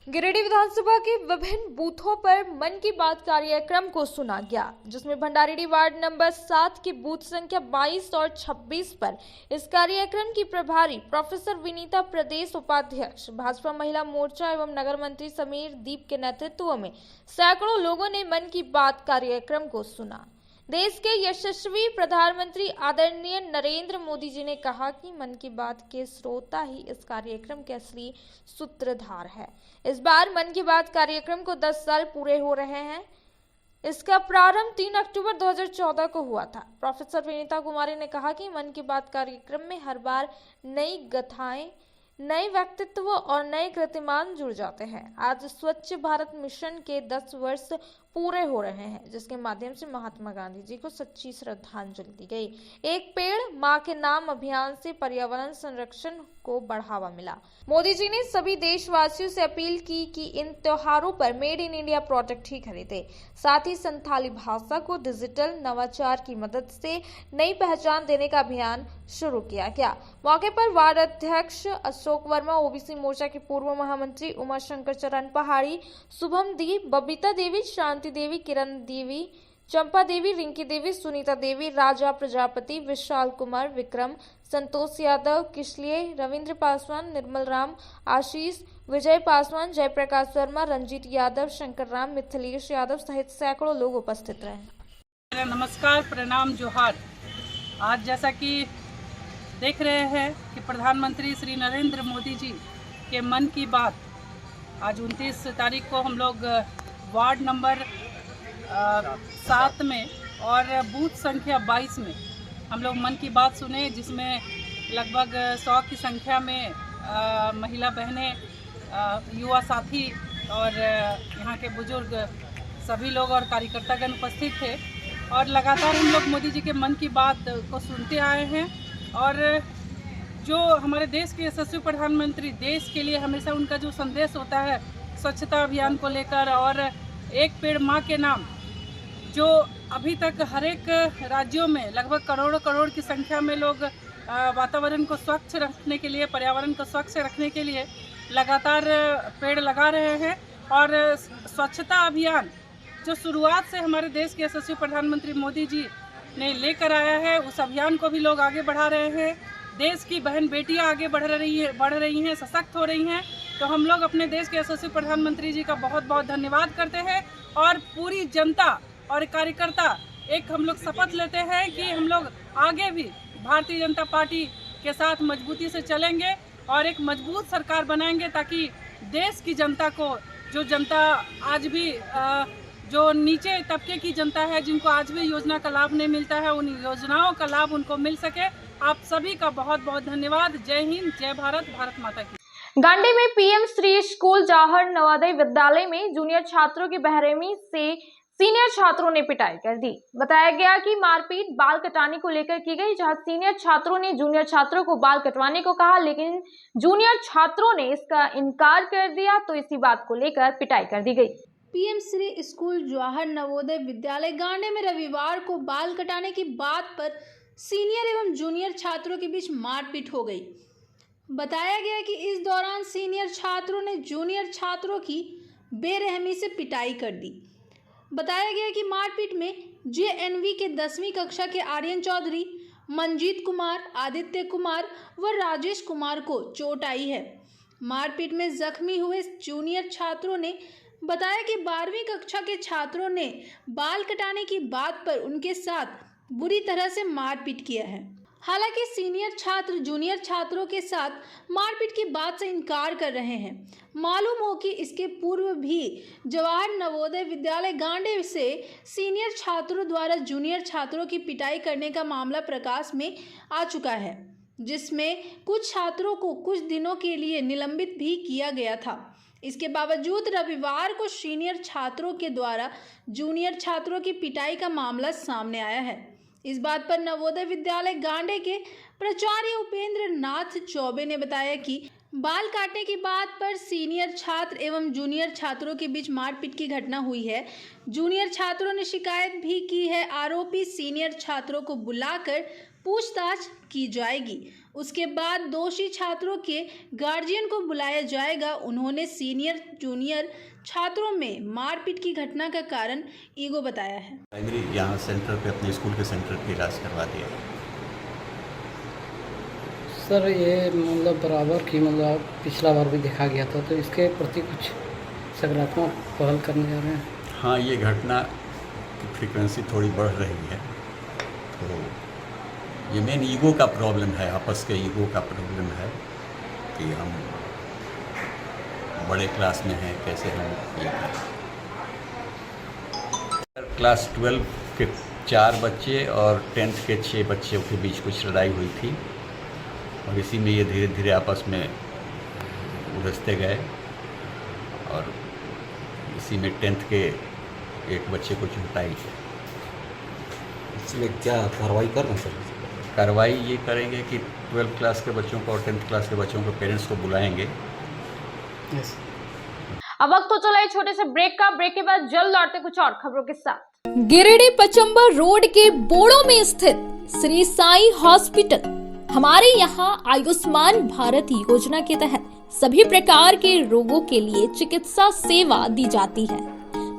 गिरिडीह विधानसभा के विभिन्न बूथों पर मन की बात कार्यक्रम को सुना गया, जिसमें भंडारीडीह वार्ड नंबर 7 की बूथ संख्या 22 और 26 पर इस कार्यक्रम की प्रभारी प्रोफेसर विनीता, प्रदेश उपाध्यक्ष भाजपा महिला मोर्चा एवं नगर मंत्री समीर दीप के नेतृत्व में सैकड़ों लोगों ने मन की बात कार्यक्रम को सुना। देश के यशस्वी प्रधानमंत्री आदरणीय नरेंद्र मोदी जी ने कहा कि मन की बात के श्रोता ही इस कार्यक्रम के असली सूत्रधार है। इस बार मन की बात कार्यक्रम को 10 साल पूरे हो रहे हैं। इसका प्रारंभ 3 अक्टूबर 2014 को हुआ था। प्रोफेसर विनीता कुमारी ने कहा कि मन की बात कार्यक्रम में हर बार नई गाथाएं, नए व्यक्तित्व और नए कीर्तिमान जुड़ जाते हैं। आज स्वच्छ भारत मिशन के 10 वर्ष पूरे हो रहे हैं, जिसके माध्यम से महात्मा गांधी जी को सच्ची श्रद्धांजलि दी गई। एक पेड़ मां के नाम अभियान से पर्यावरण संरक्षण को बढ़ावा मिला। मोदी जी ने सभी देशवासियों से अपील की कि इन त्योहारों पर मेड इन इंडिया प्रोडक्ट ही खरीदे। साथ ही संथाली भाषा को डिजिटल नवाचार की मदद से नई पहचान देने का अभियान शुरू किया गया। मौके पर वार्ड अध्यक्ष अशोक वर्मा, ओबीसी मोर्चा के पूर्व महामंत्री उमा शंकर चरण पहाड़ी, शुभम दी, बबीता देवी, शांति देवी, किरण देवी, चंपा देवी, रिंकी देवी, सुनीता देवी, राजा प्रजापति, विशाल कुमार, विक्रम, संतोष यादव, किशलिए, रविंद्र पासवान, निर्मल राम, आशीष, विजय पासवान, जयप्रकाश वर्मा, रंजीत यादव, शंकर राम, मिथिलेश यादव सहित सैकड़ों लोग उपस्थित रहे। नमस्कार, प्रणाम, जोहार। आज जैसा कि देख रहे हैं कि प्रधानमंत्री श्री नरेंद्र मोदी जी के मन की बात आज 29 तारीख को हम लोग वार्ड नंबर 7 में और बूथ संख्या 22 में हम लोग मन की बात सुने, जिसमें लगभग 100 की संख्या में महिला बहनें, युवा साथी और यहाँ के बुजुर्ग सभी लोग और कार्यकर्तागण उपस्थित थे। और लगातार हम लोग मोदी जी के मन की बात को सुनते आए हैं और जो हमारे देश के यशस्वी प्रधानमंत्री, देश के लिए हमेशा उनका जो संदेश होता है स्वच्छता अभियान को लेकर और एक पेड़ माँ के नाम, जो अभी तक हर एक राज्यों में लगभग करोड़ों करोड़ की संख्या में लोग वातावरण को स्वच्छ रखने के लिए, पर्यावरण को स्वच्छ रखने के लिए लगातार पेड़ लगा रहे हैं। और स्वच्छता अभियान जो शुरुआत से हमारे देश के यशस्वी प्रधानमंत्री मोदी जी ने लेकर आया है, उस अभियान को भी लोग आगे बढ़ा रहे हैं। देश की बहन बेटियां आगे बढ़ रही हैं, सशक्त हो रही हैं। तो हम लोग अपने देश के यशस्वी प्रधानमंत्री जी का बहुत बहुत धन्यवाद करते हैं। और पूरी जनता और कार्यकर्ता एक हम लोग शपथ लेते हैं कि हम लोग आगे भी भारतीय जनता पार्टी के साथ मजबूती से चलेंगे और एक मजबूत सरकार बनाएंगे, ताकि देश की जनता को, जो जनता आज भी जो नीचे तबके की जनता है, जिनको आज भी योजना का लाभ नहीं मिलता है, उन योजनाओं का लाभ उनको मिल सके। आप सभी का बहुत बहुत धन्यवाद। जय हिंद, जय भारत, भारत माता की। गांडी में पीएम श्री स्कूल जवाहर नवोदय विद्यालय में जूनियर छात्रों की बेरहमी से सीनियर छात्रों ने पिटाई कर दी। बताया गया कि मारपीट बाल कटाने को लेकर की गई, जहां सीनियर छात्रों ने जूनियर छात्रों को बाल कटवाने को कहा, लेकिन जूनियर छात्रों ने इसका इनकार कर दिया, तो इसी बात को लेकर पिटाई कर दी गई। पीएम श्री स्कूल जवाहर नवोदय विद्यालय गांडे में रविवार को बाल कटाने की बात पर सीनियर एवं जूनियर छात्रों के बीच मारपीट हो गई। बताया गया कि इस दौरान सीनियर छात्रों ने जूनियर छात्रों की बेरहमी से पिटाई कर दी। बताया गया कि मारपीट में जेएनवी के 10वीं कक्षा के आर्यन चौधरी, मंजीत कुमार, आदित्य कुमार व राजेश कुमार को चोट आई है। मारपीट में जख्मी हुए जूनियर छात्रों ने बताया कि 12वीं कक्षा के छात्रों ने बाल कटाने की बात पर उनके साथ बुरी तरह से मारपीट किया है। हालांकि सीनियर छात्र जूनियर छात्रों के साथ मारपीट की बात से इनकार कर रहे हैं। मालूम हो कि इसके पूर्व भी जवाहर नवोदय विद्यालय गांडे से सीनियर छात्रों द्वारा जूनियर छात्रों की पिटाई करने का मामला प्रकाश में आ चुका है, जिसमें कुछ छात्रों को कुछ दिनों के लिए निलंबित भी किया गया था। इसके बावजूद रविवार को सीनियर छात्रों के द्वारा जूनियर छात्रों की पिटाई का मामला सामने आया है। इस बात पर नवोदय विद्यालय गांडे के प्राचार्य उपेंद्र नाथ चौबे ने बताया कि बाल काटने की बात पर सीनियर छात्र एवं जूनियर छात्रों के बीच मारपीट की घटना हुई है। जूनियर छात्रों ने शिकायत भी की है। आरोपी सीनियर छात्रों को बुलाकर पूछताछ की जाएगी। उसके बाद दोषी छात्रों के गार्जियन को बुलाया जाएगा। उन्होंने सीनियर जूनियर छात्रों में मारपीट की घटना का कारण ईगो बताया है। प्राइमरी यहाँ सेंटर पे, अपने स्कूल के सेंटर पे इलाज करवा दिया। सर ये मतलब बराबर की मतलब पिछला बार भी देखा गया था, तो इसके प्रति कुछ सकारात्मक पहल करने जा रहे हैं। हाँ, ये घटना की फ्रीक्वेंसी थोड़ी बढ़ रही है, तो ये मेन ईगो का प्रॉब्लम है, आपस के ईगो का प्रॉब्लम है कि हम बड़े क्लास में हैं, कैसे हम ये करें। क्लास 12 के 4 बच्चे और 10th के 6 बच्चों के बीच कुछ लड़ाई हुई थी और इसी में ये धीरे धीरे आपस में उलझते गए और इसी में 10th के एक बच्चे को चोट आई। इसमें क्या कार्रवाई कर रहे हैं सर? कार्रवाई ये करेंगे कि 12th क्लास के बच्चों को और 10th क्लास के बच्चों के पेरेंट्स को बुलाएंगे। अब वक्त तो चला है छोटे से ब्रेक का। ब्रेक के बाद जल्द लौटते कुछ और खबरों के साथ। गिरिडीह पचंबर रोड के बोड़ो में स्थित श्री साई हॉस्पिटल। हमारे यहाँ आयुष्मान भारत योजना के तहत सभी प्रकार के रोगों के लिए चिकित्सा सेवा दी जाती है।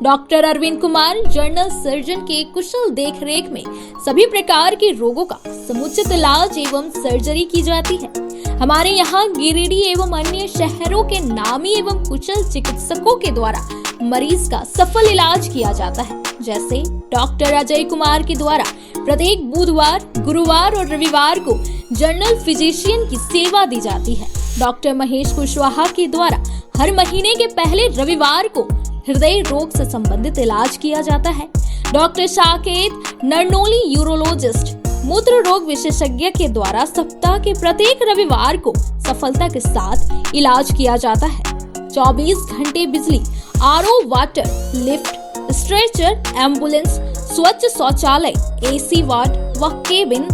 Doctor Arvind Kumar general surgeon के कुशल देखरेख में सभी प्रकार के रोगों का समुचित इलाज एवं सर्जरी की जाती है। हमारे यहाँ गिरिडीह एवं अन्य शहरों के नामी एवं कुशल चिकित्सकों के द्वारा मरीज का सफल इलाज किया जाता है। जैसे डॉक्टर अजय कुमार के द्वारा प्रत्येक बुधवार, गुरुवार और रविवार को जनरल फिजिशियन की सेवा दी जाती है। डॉक्टर महेश कुशवाहा के द्वारा हर महीने के पहले रविवार को हृदय रोग से संबंधित इलाज किया जाता है। डॉक्टर साकेत नरनोली यूरोलॉजिस्ट मूत्र रोग विशेषज्ञ के द्वारा सप्ताह के प्रत्येक रविवार को सफलता के साथ इलाज किया जाता है। 24 घंटे बिजली, RO water, lift, stretcher, ambulance, स्वच्छ शौचालय, एसी वार्ड व केबिन,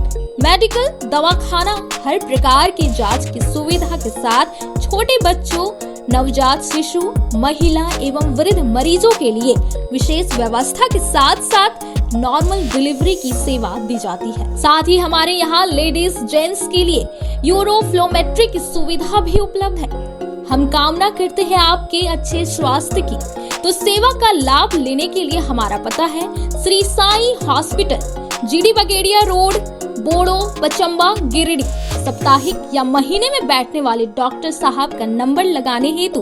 मेडिकल, दवाखाना, हर प्रकार की जांच की सुविधा के साथ छोटे बच्चों, नवजात शिशु, महिला एवं वृद्ध मरीजों के लिए विशेष व्यवस्था के साथ साथ नॉर्मल डिलीवरी की सेवा दी जाती है। साथ ही हमारे यहाँ लेडीज जेंट्स के लिए यूरोफ्लोमेट्री की सुविधा भी उपलब्ध है। हम कामना करते हैं आपके अच्छे स्वास्थ्य की, तो सेवा का लाभ लेने के लिए हमारा पता है Shri Sai hospital, G D Bagedia road, Bodo, Pachamba, Giridih. साप्ताहिक या महीने में बैठने वाले डॉक्टर साहब का नंबर लगाने हेतु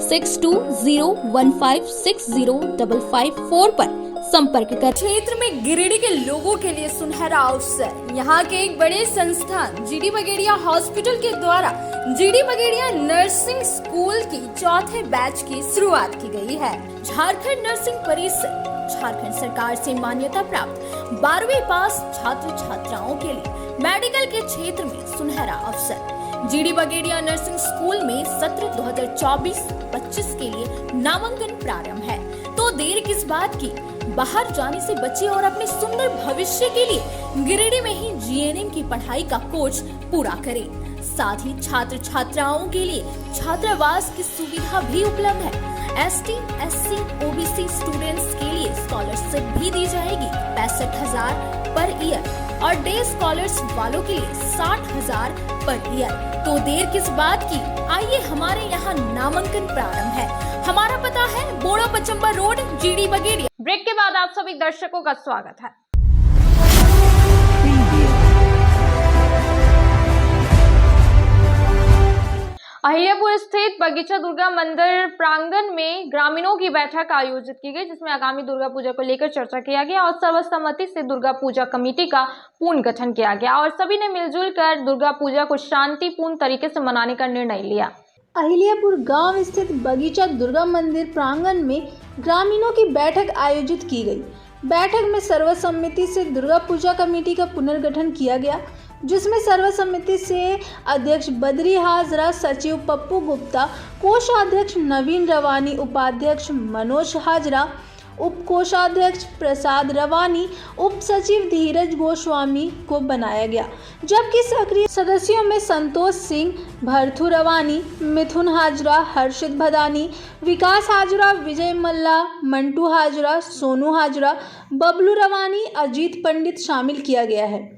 6201560554 पर संपर्क कर। क्षेत्र में गिरिडीह के लोगों के लिए सुनहरा अवसर। यहाँ के एक बड़े संस्थान जीडी बगेड़िया हॉस्पिटल के द्वारा जीडी बगेड़िया नर्सिंग स्कूल की 4थे बैच की शुरुआत की गई है। झारखंड नर्सिंग परिषद झारखंड सरकार से मान्यता प्राप्त 12वीं पास छात्र छात्राओं के लिए मेडिकल के क्षेत्र में सुनहरा अवसर। जीडी बगेड़िया नर्सिंग स्कूल में सत्र 2024-25 के लिए नामांकन प्रारंभ है, तो देर किस बात की, बाहर जाने से बचे और अपने सुंदर भविष्य के लिए गिरिडीह में ही जीएनएम की पढ़ाई का कोर्स पूरा करें। साथ ही छात्र छात्राओं के लिए छात्रावास की सुविधा भी उपलब्ध है। ST, SC, OBC स्टूडेंट्स के लिए स्कॉलरशिप भी दी जाएगी 65,000 पर ईयर और डे स्कॉलर्स वालों के लिए 60,000 पर ईयर। तो देर किस बात की, आइए हमारे यहाँ नामांकन प्रारंभ है। हमारा पता है Bora Pachamba road, GD Bagedia. Break के बाद आप सभी दर्शकों का स्वागत है। अहिल्यापुर स्थित बगीचा दुर्गा मंदिर प्रांगण में ग्रामीणों की बैठक आयोजित की गई, जिसमें आगामी दुर्गा पूजा को लेकर चर्चा किया गया और सर्वसम्मति से दुर्गा पूजा कमेटी का पुनर्गठन किया गया और सभी ने मिलजुल कर दुर्गा पूजा को शांतिपूर्ण तरीके से मनाने का निर्णय लिया। अहिल्यापुर गांव स्थित बगीचा दुर्गा मंदिर प्रांगण में ग्रामीणों की बैठक आयोजित की गई। बैठक में सर्वसम्मति से दुर्गा पूजा कमेटी का पुनर्गठन किया गया, जिसमें सर्वसम्मति से अध्यक्ष बद्री हाजरा, सचिव पप्पू गुप्ता, कोषाध्यक्ष नवीन रवानी, उपाध्यक्ष मनोज हाजरा, उप कोषाध्यक्ष प्रसाद रवानी, उप सचिव धीरज गोस्वामी को बनाया गया, जबकि सक्रिय सदस्यों में संतोष सिंह, भरथू रवानी, मिथुन हाजरा, हर्षित भदानी, विकास हाजरा, विजय मल्ला, मंटू हाजरा, सोनू हाजरा, बबलू रवानी, अजीत पंडित शामिल किया गया है।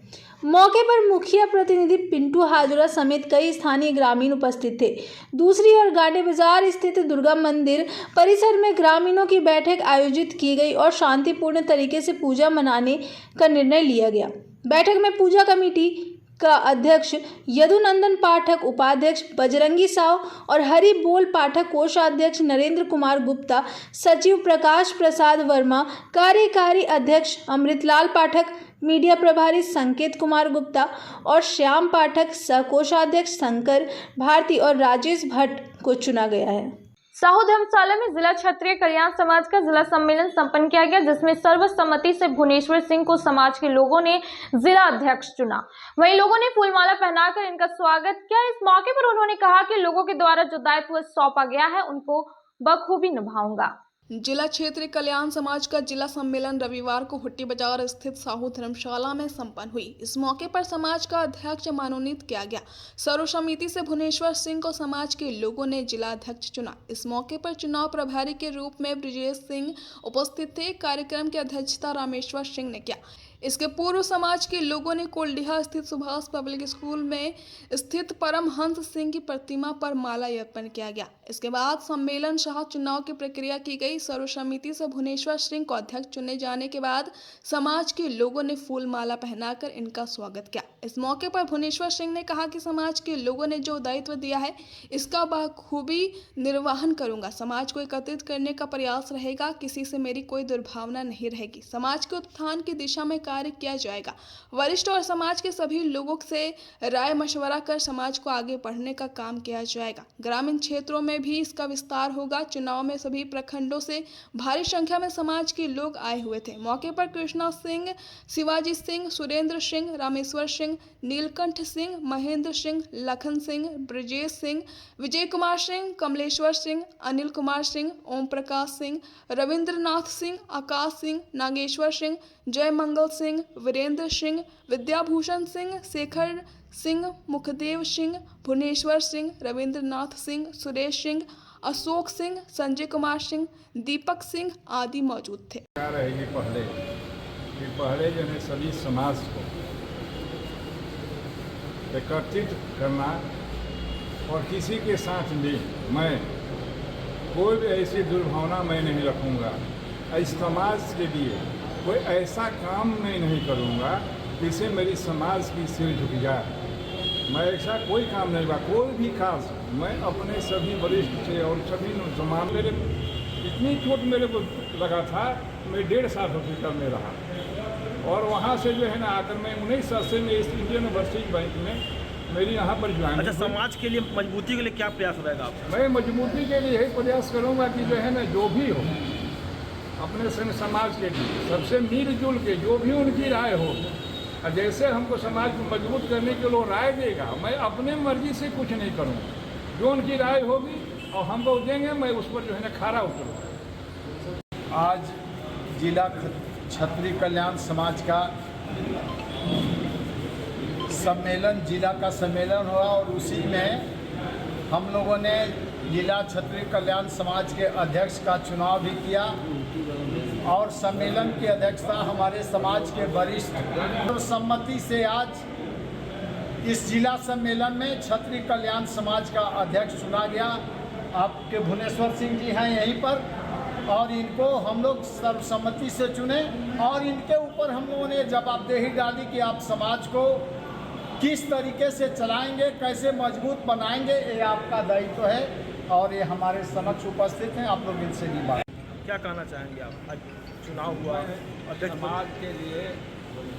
मौके पर मुखिया प्रतिनिधि पिंटू हाजरा समेत कई स्थानीय ग्रामीण उपस्थित थे। दूसरी ओर गांडे बाजार स्थित दुर्गा मंदिर परिसर में ग्रामीणों की बैठक आयोजित की गई और शांतिपूर्ण तरीके से पूजा मनाने का निर्णय लिया गया। बैठक में पूजा कमेटी का अध्यक्ष यदुनंदन पाठक, उपाध्यक्ष बजरंगी साव और हरि बोल पाठक, कोषाध्यक्ष नरेंद्र कुमार गुप्ता, सचिव प्रकाश प्रसाद वर्मा, कार्यकारी अध्यक्ष अमृतलाल पाठक, मीडिया प्रभारी संकेत कुमार गुप्ता और श्याम पाठक, कोषाध्यक्ष शंकर भारती और राजेश भट्ट को चुना गया है। साहू धर्मशाला में जिला क्षत्रिय कल्याण समाज का जिला सम्मेलन संपन्न किया गया, जिसमें सर्वसम्मति से भुवनेश्वर सिंह को समाज के लोगों ने जिला अध्यक्ष चुना। वहीं लोगों ने फूलमाला पहनाकर इनका स्वागत किया। इस मौके पर उन्होंने कहा कि लोगों के द्वारा जो दायित्व सौंपा गया है उनको बखूबी निभाऊंगा। जिला क्षेत्रीय कल्याण समाज का जिला सम्मेलन रविवार को हुट्टी बाजार स्थित साहू धर्मशाला में संपन्न हुई। इस मौके पर समाज का अध्यक्ष मनोनीत किया गया। सर्वसम्मति से भुवनेश्वर सिंह को समाज के लोगों ने जिला अध्यक्ष चुना। इस मौके पर चुनाव प्रभारी के रूप में ब्रिजेश सिंह उपस्थित थे। कार्यक्रम की अध्यक्षता रामेश्वर सिंह ने किया। इसके पूर्व समाज के लोगों ने कोल्डिहा स्थित सुभाष पब्लिक स्कूल में स्थित परमहंस सिंह की प्रतिमा पर माला अर्पण किया गया। इसके बाद सम्मेलन शाह चुनाव की प्रक्रिया की गई। सर्वसम्मति से भुवनेश्वर सिंह को अध्यक्ष चुने जाने के बाद समाज के लोगों ने फूल माला पहनाकर इनका स्वागत किया। इस मौके पर भुवनेश्वर सिंह ने कहा कि समाज के लोगों ने जो दायित्व दिया है इसका बखूबी निर्वहन करूंगा। समाज को एकत्रित करने का प्रयास रहेगा। किसी से मेरी कोई दुर्भावना नहीं रहेगी। समाज के उत्थान की दिशा में कार्य किया जाएगा। वरिष्ठ और समाज के सभी लोगों से राय मशवरा कर समाज को आगे बढ़ने का काम किया जाएगा। ग्रामीण क्षेत्रों में भी इसका विस्तार होगा। चुनाव में सभी प्रखंडों से भारी संख्या में समाज के लोग आए हुए थे। मौके पर कृष्णा सिंह, शिवाजी सिंह, सुरेंद्र सिंह, रामेश्वर सिंह, नीलकंठ सिंह, महेंद्र सिंह, लखन सिंह, ब्रजेश सिंह, विजय कुमार सिंह, कमलेश्वर सिंह, अनिल कुमार सिंह, ओम प्रकाश सिंह, रविंद्रनाथ सिंह, आकाश सिंह, नागेश्वर सिंह, जय मंगल सिंह, वीरेंद्र सिंह, विद्याभूषण सिंह, शेखर सिंह, मुखदेव सिंह, भुवनेश्वर सिंह, रविंद्रनाथ सिंह, सुरेश सिंह, अशोक सिंह, संजय कुमार सिंह, दीपक सिंह आदि मौजूद थे। क्या रहेगी पहले जो है सभी समाज को एकत्रित करना और किसी के साथ भी मैं कोई भी ऐसी दुर्भावना मैं नहीं रखूँगा। इस समाज के लिए कोई ऐसा काम मैं नहीं करूँगा जिससे मेरी समाज की सिर झुक जाए। मैं ऐसा कोई काम नहीं हुआ, कोई भी काम मैं अपने सभी वरिष्ठ से और सभी तमाम मेरे इतनी चोट मेरे को लगा था, मैं 1.5 साल हॉस्पिटल में रहा और वहाँ से जो है ना आकर मैं 19 साल से मैं इस इंडियन ओवरसीज बैंक में मेरी यहाँ पर ज्वाइन। अच्छा, समाज के लिए मजबूती के लिए क्या प्रयास रहेगा आपका? मैं मजबूती के लिए यही प्रयास करूँगा कि जो है ना जो भी हो अपने संग समाज के लिए सबसे मिलजुल के जो भी उनकी राय हो और जैसे हमको समाज को मजबूत करने के लिए राय देगा, मैं अपने मर्जी से कुछ नहीं करूँगा। जो उनकी राय होगी और हमको देंगे, मैं उस पर जो है ना खरा उतरूँगा। आज जिला क्षत्रिय कल्याण समाज का सम्मेलन, जिला का सम्मेलन हुआ और उसी में हम लोगों ने जिला क्षत्रिय कल्याण समाज के अध्यक्ष का चुनाव भी किया और सम्मेलन की अध्यक्षता हमारे समाज के वरिष्ठ सम्मति से आज इस जिला सम्मेलन में क्षत्रिय कल्याण समाज का अध्यक्ष चुना गया। आपके भुवनेश्वर सिंह जी हैं यहीं पर और इनको हम लोग सर्वसम्मति से चुने और इनके ऊपर हम लोगों ने जवाबदेही डाली कि आप समाज को किस तरीके से चलाएंगे, कैसे मजबूत बनाएंगे, ये आपका दायित्व है और ये हमारे समक्ष उपस्थित हैं। आप लोग इनसे भी बात क्या कहना चाहेंगे आप? आज चुनाव हुआ है, समाज के लिए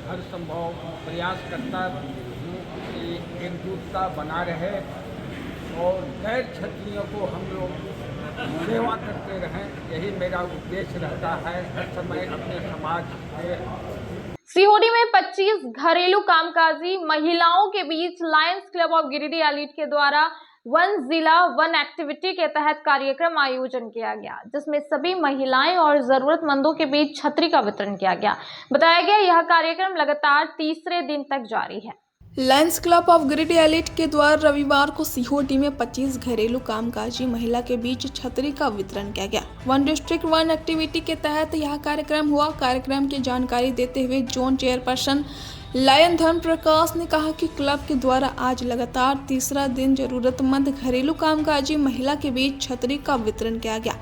हर संभव प्रयास करता हूँ कि एकजुटता बना रहे और गैर क्षत्रियों को हम लोग सेवा करते रहें, यही मेरा उद्देश्य रहता है हर समय अपने समाज के। सीहोडी में 25 घरेलू कामकाजी महिलाओं के बीच lions club of Giridih elite के द्वारा वन जिला वन एक्टिविटी के तहत कार्यक्रम आयोजन किया गया, जिसमें सभी महिलाएं और जरूरतमंदों के बीच छतरी का वितरण किया गया। बताया गया यह कार्यक्रम लगातार तीसरे दिन तक जारी है। Lions club of Giridih elite के द्वारा रविवार को सीहोडी में 25 घरेलू कामकाजी महिला के बीच छतरी का वितरण किया गया। वन डिस्ट्रिक्ट वन एक्टिविटी के तहत यह कार्यक्रम हुआ। कार्यक्रम की जानकारी देते हुए जोन चेयरपर्सन लायन धर्म प्रकाश ने कहा कि क्लब के द्वारा आज लगातार तीसरा दिन जरूरतमंद घरेलू कामकाजी महिला के बीच छतरी का वितरण किया गया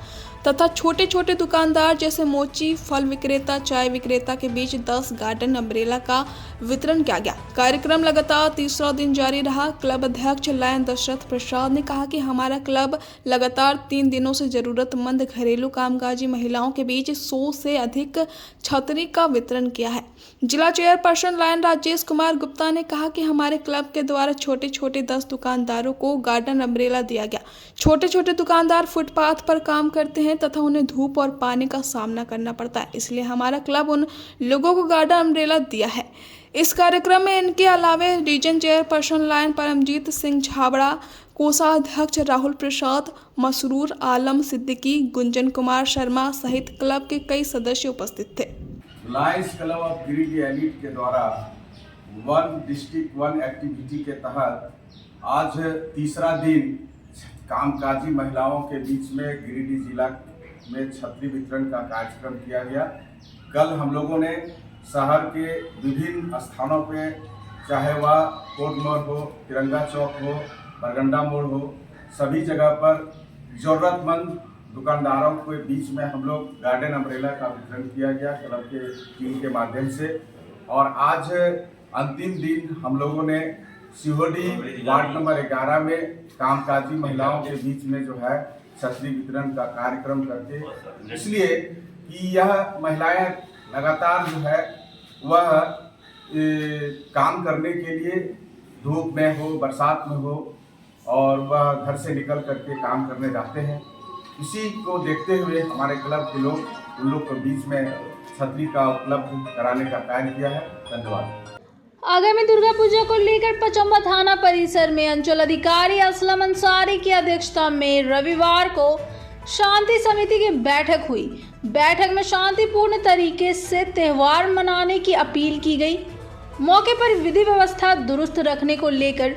तथा छोटे छोटे दुकानदार जैसे मोची, फल विक्रेता, चाय विक्रेता के बीच 10 गार्डन अम्ब्रेला का वितरण किया गया। कार्यक्रम लगातार तीसरा दिन जारी रहा। क्लब अध्यक्ष लायन दशरथ प्रसाद ने कहा कि हमारा क्लब लगातार 3 दिनों से जरूरतमंद घरेलू कामकाजी महिलाओं के बीच 100 से अधिक छतरी का वितरण किया है। जिला चेयरपर्सन लायन राजेश कुमार गुप्ता ने कहा कि हमारे क्लब के द्वारा छोटे छोटे 10 दुकानदारों को गार्डन अम्ब्रेला दिया गया। छोटे छोटे दुकानदार फुटपाथ पर काम करते हैं तथा उन्हें धूप और पानी का सामना करना पड़ता है, इसलिए हमारा क्लब उन लोगों को गार्डन अम्ब्रेला दिया है। इस कार्यक्रम में इनके अलावे region chairperson lion Paramjeet Singh Jhabra, कोषाध्यक्ष राहुल प्रसाद, मसरूर आलम सिद्दीकी, गुंजन कुमार शर्मा सहित क्लब के कई सदस्य उपस्थित थे। Lions club of Giridih elite के द्वारा वन डिस्ट्रिक्ट वन एक्टिविटी के तहत आज तीसरा दिन कामकाजी महिलाओं के बीच में गिरिडीह जिला में छतरी वितरण का कार्यक्रम किया गया। कल हम लोगों ने शहर के विभिन्न स्थानों पे, चाहे वह कोर्ट मोड़ हो, तिरंगा चौक हो, बरगंडा मोड़ हो, सभी जगह पर ज़रूरतमंद दुकानदारों के बीच में हम लोग गार्डन अम्ब्रेला का वितरण किया गया क्लब के टीम के माध्यम से। और आज अंतिम दिन हम लोगों ने सीहोडी वार्ड नंबर 11 में कामकाजी महिलाओं के बीच में जो है छतरी वितरण का कार्यक्रम करके, इसलिए कि यह महिलाएं लगातार जो है वह काम करने के लिए धूप में हो, बरसात में हो, और वह घर से निकल करके काम करने जाते हैं। इसी को देखते हुए हमारे क्लब के लोग उन लोग के बीच में छतरी का उपलब्ध कराने का कार्य किया है। धन्यवाद। आगामी दुर्गा पूजा को लेकर पचम्बा थाना परिसर में अंचल अधिकारी असलम अंसारी की अध्यक्षता में रविवार को शांति समिति की बैठक हुई। बैठक में शांतिपूर्ण तरीके से त्यौहार मनाने की अपील की गई। मौके पर विधि व्यवस्था दुरुस्त रखने को लेकर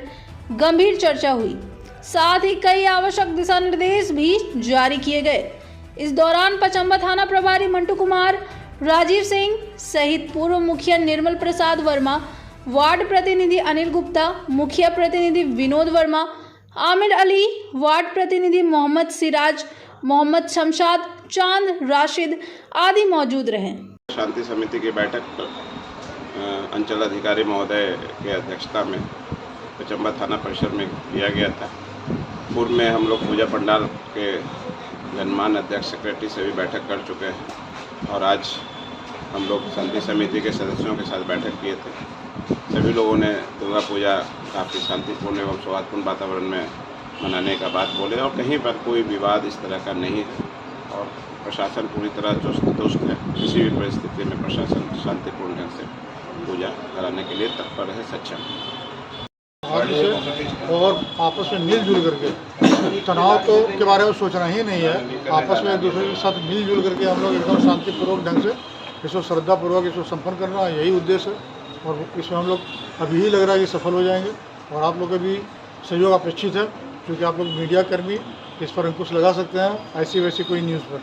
गंभीर चर्चा हुई। साथ ही कई आवश्यक दिशा निर्देश भी जारी किए गए। इस दौरान पचम्बा थाना प्रभारी मंटू कुमार, राजीव सिंह सहित पूर्व मुखिया निर्मल प्रसाद वर्मा, वार्ड प्रतिनिधि अनिल गुप्ता, मुखिया प्रतिनिधि विनोद वर्मा, आमिर अली, वार्ड प्रतिनिधि मोहम्मद सिराज, मोहम्मद शमशाद, चांद, राशिद आदि मौजूद रहे। शांति समिति की बैठक अंचल अधिकारी महोदय के अध्यक्षता में पचम्बा थाना परिसर में किया गया था। पूर्व में हम लोग पूजा पंडाल के गणमान्य अध्यक्ष सेक्रेटरी से भी बैठक कर चुके हैं और आज हम लोग शांति समिति के सदस्यों के साथ बैठक किए थे। सभी लोगों ने दुर्गा पूजा काफ़ी शांतिपूर्ण एवं सौहार्दपूर्ण वातावरण में मनाने का बात बोले और कहीं पर कोई विवाद इस तरह का नहीं है और प्रशासन पूरी तरह चुस्त दुरुस्त है। किसी भी परिस्थिति में प्रशासन शांतिपूर्ण ढंग से पूजा कराने के लिए तत्पर है, सक्षम है। और आपस में मिलजुल करके तनाव तो के बारे में सोचना ही नहीं है। आपस में एक दूसरे के साथ मिलजुल करके हम लोग एकदम शांतिपूर्वक ढंग से इसको श्रद्धापूर्वक इसको संपन्न करना, यही उद्देश्य है और इसमें हम लोग अभी ही लग रहा है कि सफल हो जाएंगे और आप लोग का भी सहयोग अपेक्षित है क्योंकि आप लोग मीडिया कर्मी इस पर अंकुश लगा सकते हैं। ऐसी वैसी कोई न्यूज़ पर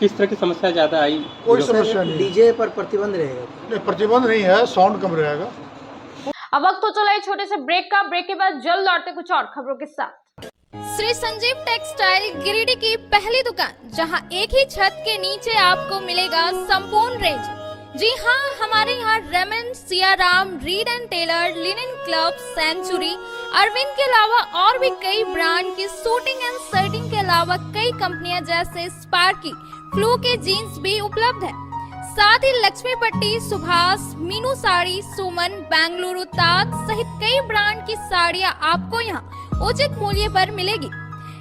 किस तरह की समस्या ज़्यादा आई? कोई समस्या नहीं। डीजे पर प्रतिबंध रहेगा? नहीं, प्रतिबंध नहीं है, साउंड कम रहेगा। अब वक्त तो चला एक छोटे से ब्रेक का। ब्रेक के बाद जल्द लौटते कुछ और खबरों के साथ। श्री संजीव टेक्सटाइल गिरिडीह की पहली दुकान, जहां एक ही छत के नीचे आपको मिलेगा संपूर्ण रेंज। जी हाँ, हमारे यहाँ Raymond, Siyaram, Reid and Taylor, Linen Club, Century, Arvind के अलावा और भी कई ब्रांड की सूटिंग एंड शर्टिंग के अलावा कई कंपनियां जैसे स्पार्की, फ्लू के जीन्स भी उपलब्ध है। साथ ही लक्ष्मी पट्टी, सुभाष, मीनू साड़ी, सुमन, बेंगलुरु ताज सहित कई ब्रांड की साड़ियां आपको यहाँ उचित मूल्य पर मिलेगी।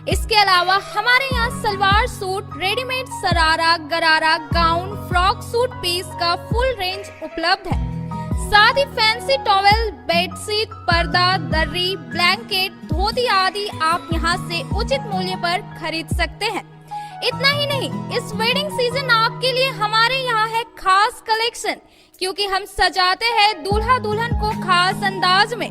इसके अलावा हमारे यहाँ सलवार सूट, रेडीमेड सरारा, गरारा, गाउन, फ्रॉक सूट पीस का फुल रेंज उपलब्ध है। साथ ही फैंसी टॉवेल, बेडशीट, पर्दा, दर्री, ब्लैंकेट, धोती आदि आप यहाँ से उचित मूल्य पर खरीद सकते हैं। इतना ही नहीं, इस वेडिंग सीजन आपके लिए हमारे यहाँ है खास कलेक्शन, क्योंकि हम सजाते हैं दूल्हा दुल्हन को खास अंदाज में।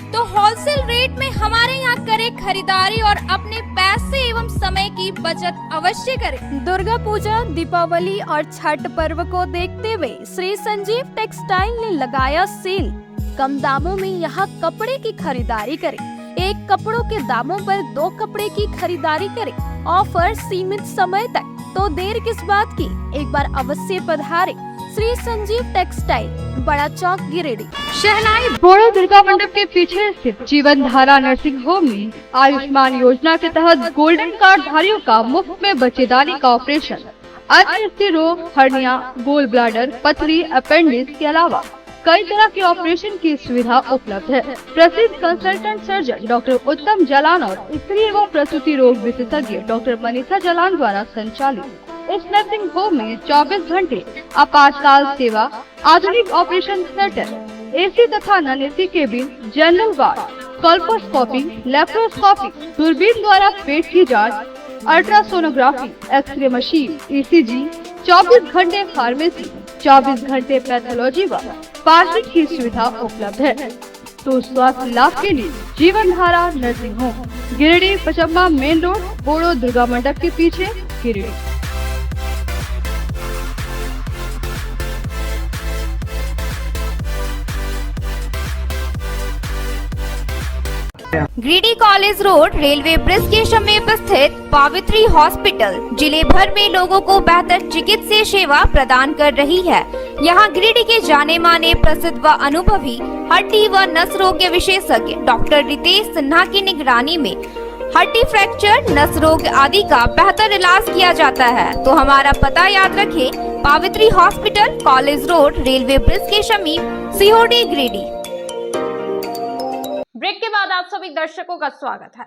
तो होलसेल रेट में हमारे यहाँ करें खरीदारी और अपने पैसे एवं समय की बचत अवश्य करें। दुर्गा पूजा, दीपावली और छठ पर्व को देखते हुए श्री संजीव टेक्सटाइल ने लगाया सेल। कम दामों में यहाँ कपड़े की खरीदारी करें। एक कपड़ों के दामों पर 2 कपड़े की खरीदारी करें। ऑफर सीमित समय तक, तो देर किस बात की, एक बार अवश्य पधारें। श्री संजीव टेक्सटाइल, बड़ा चौक, गिरिडीह। शहनाई बोड़ो दुर्गा मंडप के पीछे स्थित जीवन धारा नर्सिंग होम में आयुष्मान योजना के तहत गोल्डन कार्ड धारियों का मुफ्त में बच्चेदानी का ऑपरेशन, अन्य स्त्री रोग, हर्निया, गोल ब्लाडर, पथरी, अपेंडिक्स के अलावा कई तरह के ऑपरेशन की सुविधा उपलब्ध है। प्रसिद्ध कंसल्टेंट सर्जन डॉक्टर उत्तम जलान और स्त्री एवं प्रसूति रोग विशेषज्ञ डॉक्टर मनीषा जलान द्वारा संचालित इस नर्सिंग होम में 24 घंटे आपातकाल सेवा, आधुनिक ऑपरेशन थिएटर, एसी तथा non AC cabin, general ward, colposcopy, laparoscopy, दूरबीन द्वारा पेट की जांच, अल्ट्रासोनोग्राफी, एक्सरे मशीन, ईसीजी, 24 घंटे फार्मेसी, 24 घंटे पैथोलॉजी व पार्किंग की सुविधा उपलब्ध है। तो स्वास्थ्य लाभ के लिए Jeevan Dhara nursing home, Giridih, Pachamba main road, Bodo Durga मंडप के पीछे, Giridih. Giridih college road, railway bridge के समीप स्थित पावित्री हॉस्पिटल जिले भर में लोगों को बेहतर चिकित्सीय सेवा प्रदान कर रही है। यहाँ गिरिडीह के जाने माने, प्रसिद्ध व अनुभवी हड्डी व नस रोग के विशेषज्ञ डॉक्टर रितेश सिन्हा की निगरानी में हड्डी फ्रैक्चर, नस रोग आदि का बेहतर इलाज किया जाता है। तो हमारा पता याद रखें, Pavitri hospital, college road, railway bridge के समीप, सीहोडी, गिरिडीह। ब्रेक के बाद आप सभी दर्शकों का स्वागत है।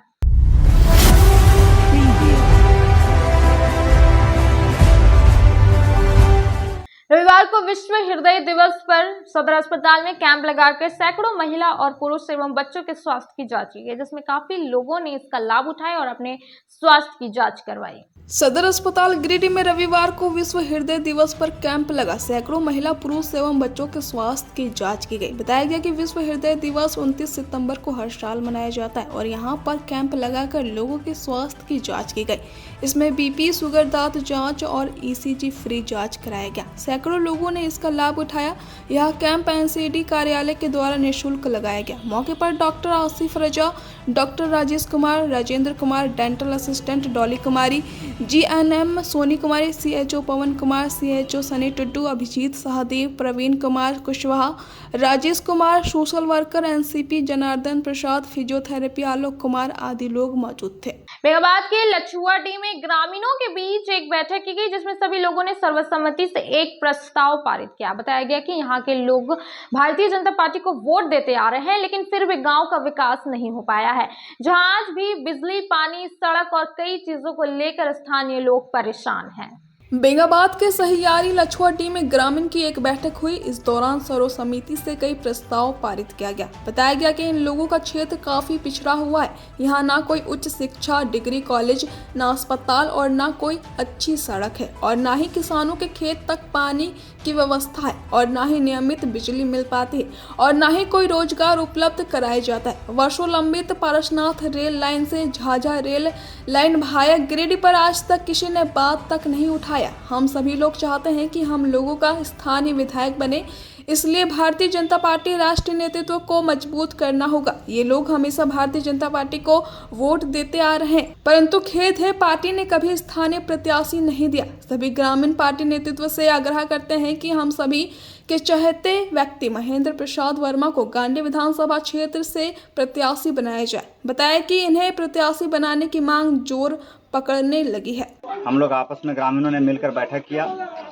रविवार को विश्व हृदय दिवस पर सदर अस्पताल में कैंप लगाकर सैकड़ों महिला और पुरुष एवं बच्चों के स्वास्थ्य की जांच की गई, जिसमें काफी लोगों ने इसका लाभ उठाया और अपने स्वास्थ्य की जांच करवाई। सदर अस्पताल गिरिडीह में रविवार को विश्व हृदय दिवस पर कैंप लगा। सैकड़ों महिला, पुरुष एवं बच्चों के स्वास्थ्य की जांच की गई। बताया गया कि विश्व हृदय दिवस 29 सितंबर को हर साल मनाया जाता है और यहां पर कैंप लगाकर लोगों के स्वास्थ्य की जांच की गई। इसमें बीपी, शुगर, दांत जांच और ईसीजी फ्री जांच कराया गया। सैकड़ों लोगों ने इसका लाभ उठाया। यह कैंप एनसीडी कार्यालय के द्वारा निःशुल्क लगाया गया। मौके पर doctor Asif Raza, doctor Rajesh Kumar, Rajendra Kumar, dental assistant Dolly Kumari, GNM Soni Kumari, CHO Pawan Kumar, CHO Sunny Tuddu, Abhijeet Sahdev, Praveen Kumar Kushwaha, Rajesh Kumar, social worker NCP Janardan Prasad, physiotherapy Alok Kumar आदि लोग मौजूद थे। बेगाबाद के लछुआडी में ग्रामीणों के बीच एक बैठक की गई जिसमें सभी लोगों ने सर्वसम्मति से एक प्रस्ताव पारित किया। बताया गया कि यहाँ के लोग भारतीय जनता पार्टी को वोट देते आ रहे हैं, लेकिन फिर भी गांव का विकास नहीं हो पाया है, जहां आज भी बिजली, पानी, सड़क और कई चीजों को लेकर स्थानीय लोग परेशान हैं। बेगाबाद के सहियारी लछुआडी में ग्रामीण की एक बैठक हुई। इस दौरान सर्वसम्मति से कई प्रस्ताव पारित किया गया। बताया गया कि इन लोगों का क्षेत्र काफी पिछड़ा हुआ है। यहाँ ना कोई उच्च शिक्षा, डिग्री कॉलेज, ना अस्पताल और ना कोई अच्छी सड़क है और ना ही किसानों के खेत तक पानी की व्यवस्था है और ना ही नियमित बिजली मिल पाती है और ना ही कोई रोजगार उपलब्ध कराया जाता है। वर्षों लंबित पारसनाथ रेल लाइन से झाझा रेल लाइन भाया गिरिडीह पर आज तक किसी ने बात तक नहीं उठाया। हम सभी लोग चाहते हैं कि हम लोगों का स्थानीय विधायक बने, इसलिए भारतीय जनता पार्टी राष्ट्रीय नेतृत्व को मजबूत करना होगा। ये लोग हमेशा भारतीय जनता पार्टी को वोट देते आ रहे हैं, परंतु खेद है पार्टी ने कभी स्थानीय प्रत्याशी नहीं दिया। सभी ग्रामीण पार्टी नेतृत्व से आग्रह करते हैं कि हम सभी के चहेते व्यक्ति महेंद्र प्रसाद वर्मा को गांडी विधानसभा क्षेत्र से प्रत्याशी बनाया जाए। बताया कि इन्हें प्रत्याशी बनाने की मांग जोर पकड़ने लगी है। हम लोग आपस में ग्रामीणों ने मिलकर बैठक किया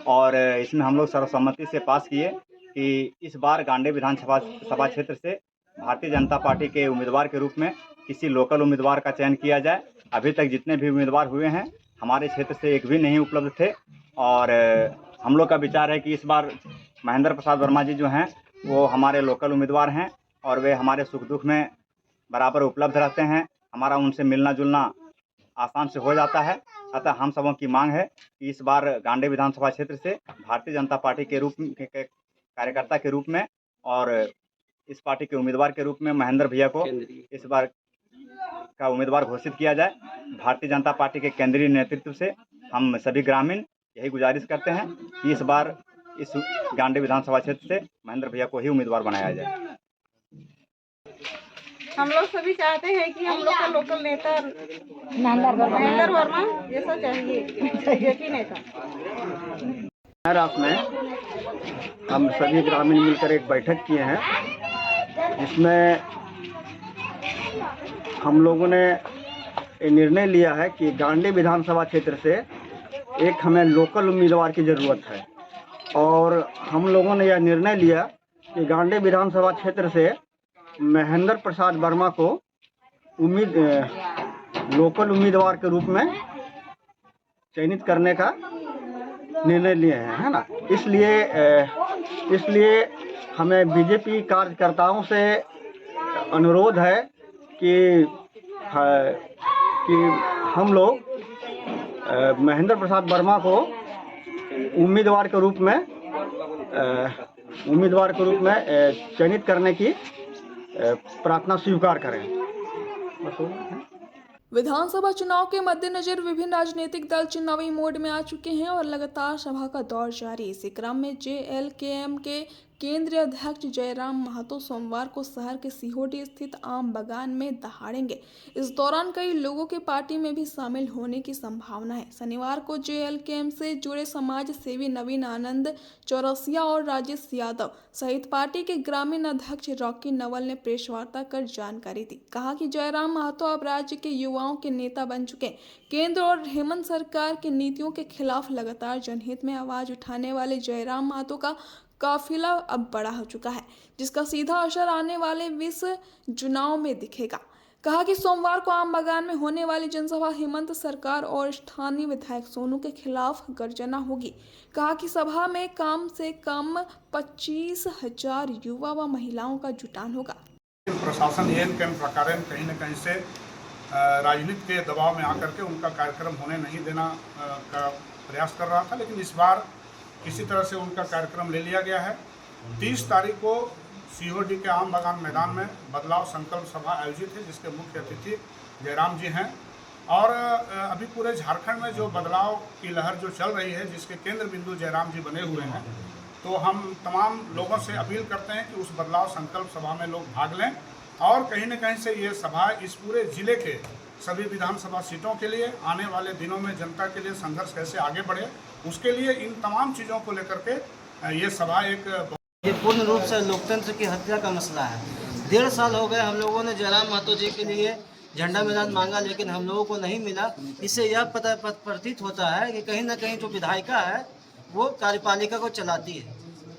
और इसमें हम लोग सर्वसम्मति से पास किए कि इस बार गांडी विधानसभा क्षेत्र से भारतीय जनता पार्टी के उम्मीदवार के रूप में किसी लोकल उम्मीदवार का चयन किया जाए। अभी तक जितने भी उम्मीदवार हुए हैं हमारे क्षेत्र से एक भी नहीं उपलब्ध थे और हम लोग का विचार है कि इस बार महेंद्र प्रसाद वर्मा जी जो हैं वो हमारे लोकल उम्मीदवार हैं और वे हमारे सुख दुख में बराबर उपलब्ध रहते हैं। हमारा उनसे मिलना जुलना आसान से हो जाता है। अतः हम सबों की मांग है कि इस बार गांडी विधानसभा क्षेत्र से भारतीय जनता पार्टी के रूप में कार्यकर्ता के रूप में और इस पार्टी के उम्मीदवार के रूप में महेंद्र भैया को इस बार का उम्मीदवार घोषित किया जाए। भारतीय जनता पार्टी के केंद्रीय नेतृत्व से हम सभी ग्रामीण यही गुजारिश करते हैं कि इस बार इस गांडी विधानसभा क्षेत्र से महेंद्र भैया को ही उम्मीदवार बनाया जाए। हम लोग सभी चाहते हैं कि हम लोग का लोकल नेता महेंद्र वर्मा जैसा चाहिए बीजेपी नेता। रात में हम सभी ग्रामीण मिलकर एक बैठक किए हैं जिसमें हम लोगों ने ये निर्णय लिया है कि गांडी विधानसभा क्षेत्र से एक हमें लोकल उम्मीदवार की ज़रूरत है और हम लोगों ने यह निर्णय लिया कि गांडी विधानसभा क्षेत्र से महेंद्र प्रसाद वर्मा को लोकल उम्मीदवार के रूप में चयनित करने का निर्णय लिए हैं, है ना। इसलिए हमें बीजेपी कार्यकर्ताओं से अनुरोध है कि हम लोग महेंद्र प्रसाद वर्मा को उम्मीदवार के रूप में चयनित करने की प्रार्थना स्वीकार करें। विधानसभा चुनाव के मद्देनजर विभिन्न राजनीतिक दल चुनावी मोड में आ चुके हैं और लगातार सभा का दौर जारी है। इसी क्रम में JLKM के केंद्रीय अध्यक्ष जयराम महतो सोमवार को शहर के सिहोडी स्थित आम बागान में दहाड़ेंगे। इस दौरान कई लोगों के पार्टी में भी शामिल होने की संभावना है। शनिवार को JLKM से जुड़े समाज सेवी नवीन आनंद चौरसिया और राजेश यादव सहित पार्टी के ग्रामीण अध्यक्ष रॉकी नवल ने प्रेस वार्ता कर जानकारी दी। कहा कि जयराम महतो अब राज्य के युवाओं के नेता बन चुके। केंद्र और हेमंत सरकार की नीतियों के खिलाफ लगातार जनहित में आवाज उठाने वाले जयराम महतो का काफिला अब बड़ा हो चुका है, जिसका सीधा असर आने वाले विश्व चुनाव में दिखेगा। कहा कि सोमवार को आम बागान में होने वाली जनसभा हेमंत सरकार और स्थानीय विधायक सोनू के खिलाफ गर्जना होगी। कहा कि सभा में कम से कम 25,000 युवा व महिलाओं का जुटान होगा। प्रशासन एन प्रकार कहीं न कहीं से राजनीति के दबाव में आकर के उनका कार्यक्रम होने नहीं देना का प्रयास कर रहा था, लेकिन इस बार किसी तरह से उनका कार्यक्रम ले लिया गया है। 30 तारीख को COD के आम बागान मैदान में बदलाव संकल्प सभा आयोजित है, जिसके मुख्य अतिथि जयराम जी हैं। और अभी पूरे झारखंड में जो बदलाव की लहर जो चल रही है, जिसके केंद्र बिंदु जयराम जी बने हुए हैं, तो हम तमाम लोगों से अपील करते हैं कि उस बदलाव संकल्प सभा में लोग भाग लें और कहीं न कहीं से ये सभा इस पूरे जिले के सभी विधानसभा सीटों के लिए आने वाले दिनों में जनता के लिए संघर्ष कैसे आगे बढ़े, उसके लिए इन तमाम चीज़ों को लेकर के ये सभा ये पूर्ण रूप से लोकतंत्र की हत्या का मसला है। 1.5 साल हो गए हम लोगों ने जयराम महतो जी के लिए झंडा मैदान मांगा, लेकिन हम लोगों को नहीं मिला। इससे यह प्रतीत होता है कि कहीं ना कहीं जो विधायिका है वो कार्यपालिका को चलाती है,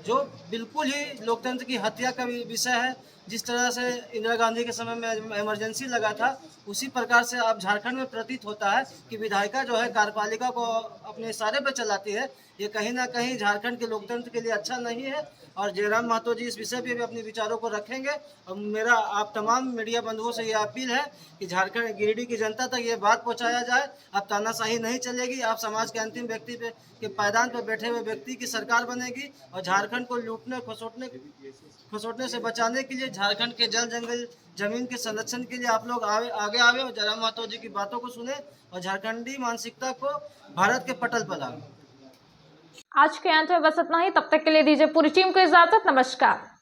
जो बिल्कुल ही लोकतंत्र की हत्या का विषय है। जिस तरह से इंदिरा गांधी के समय में इमरजेंसी लगा था, उसी प्रकार से अब झारखंड में प्रतीत होता है कि विधायिका जो है कार्यपालिका को अपने इशारे पर चलाती है। ये कहीं ना कहीं झारखंड के लोकतंत्र के लिए अच्छा नहीं है और जयराम महतो जी इस विषय पे भी अपने विचारों को रखेंगे। और मेरा आप तमाम मीडिया बंधुओं से ये अपील है कि झारखंड गिरिडीह की जनता तक ये बात पहुंचाया जाए। अब तानाशाही नहीं चलेगी, आप समाज के अंतिम व्यक्ति पे के पायदान पर बैठे हुए व्यक्ति की सरकार बनेगी और झारखंड को लूटने खसोटने से बचाने के लिए, झारखंड के जल जंगल जमीन के संरक्षण के लिए आप लोग आगे आवे और जयराम महतो जी की बातों को सुने और झारखंडी मानसिकता को भारत के पटल पर लाए। आज के अंत में बस इतना ही। तब तक के लिए दीजिए पूरी टीम को इजाजत। नमस्कार।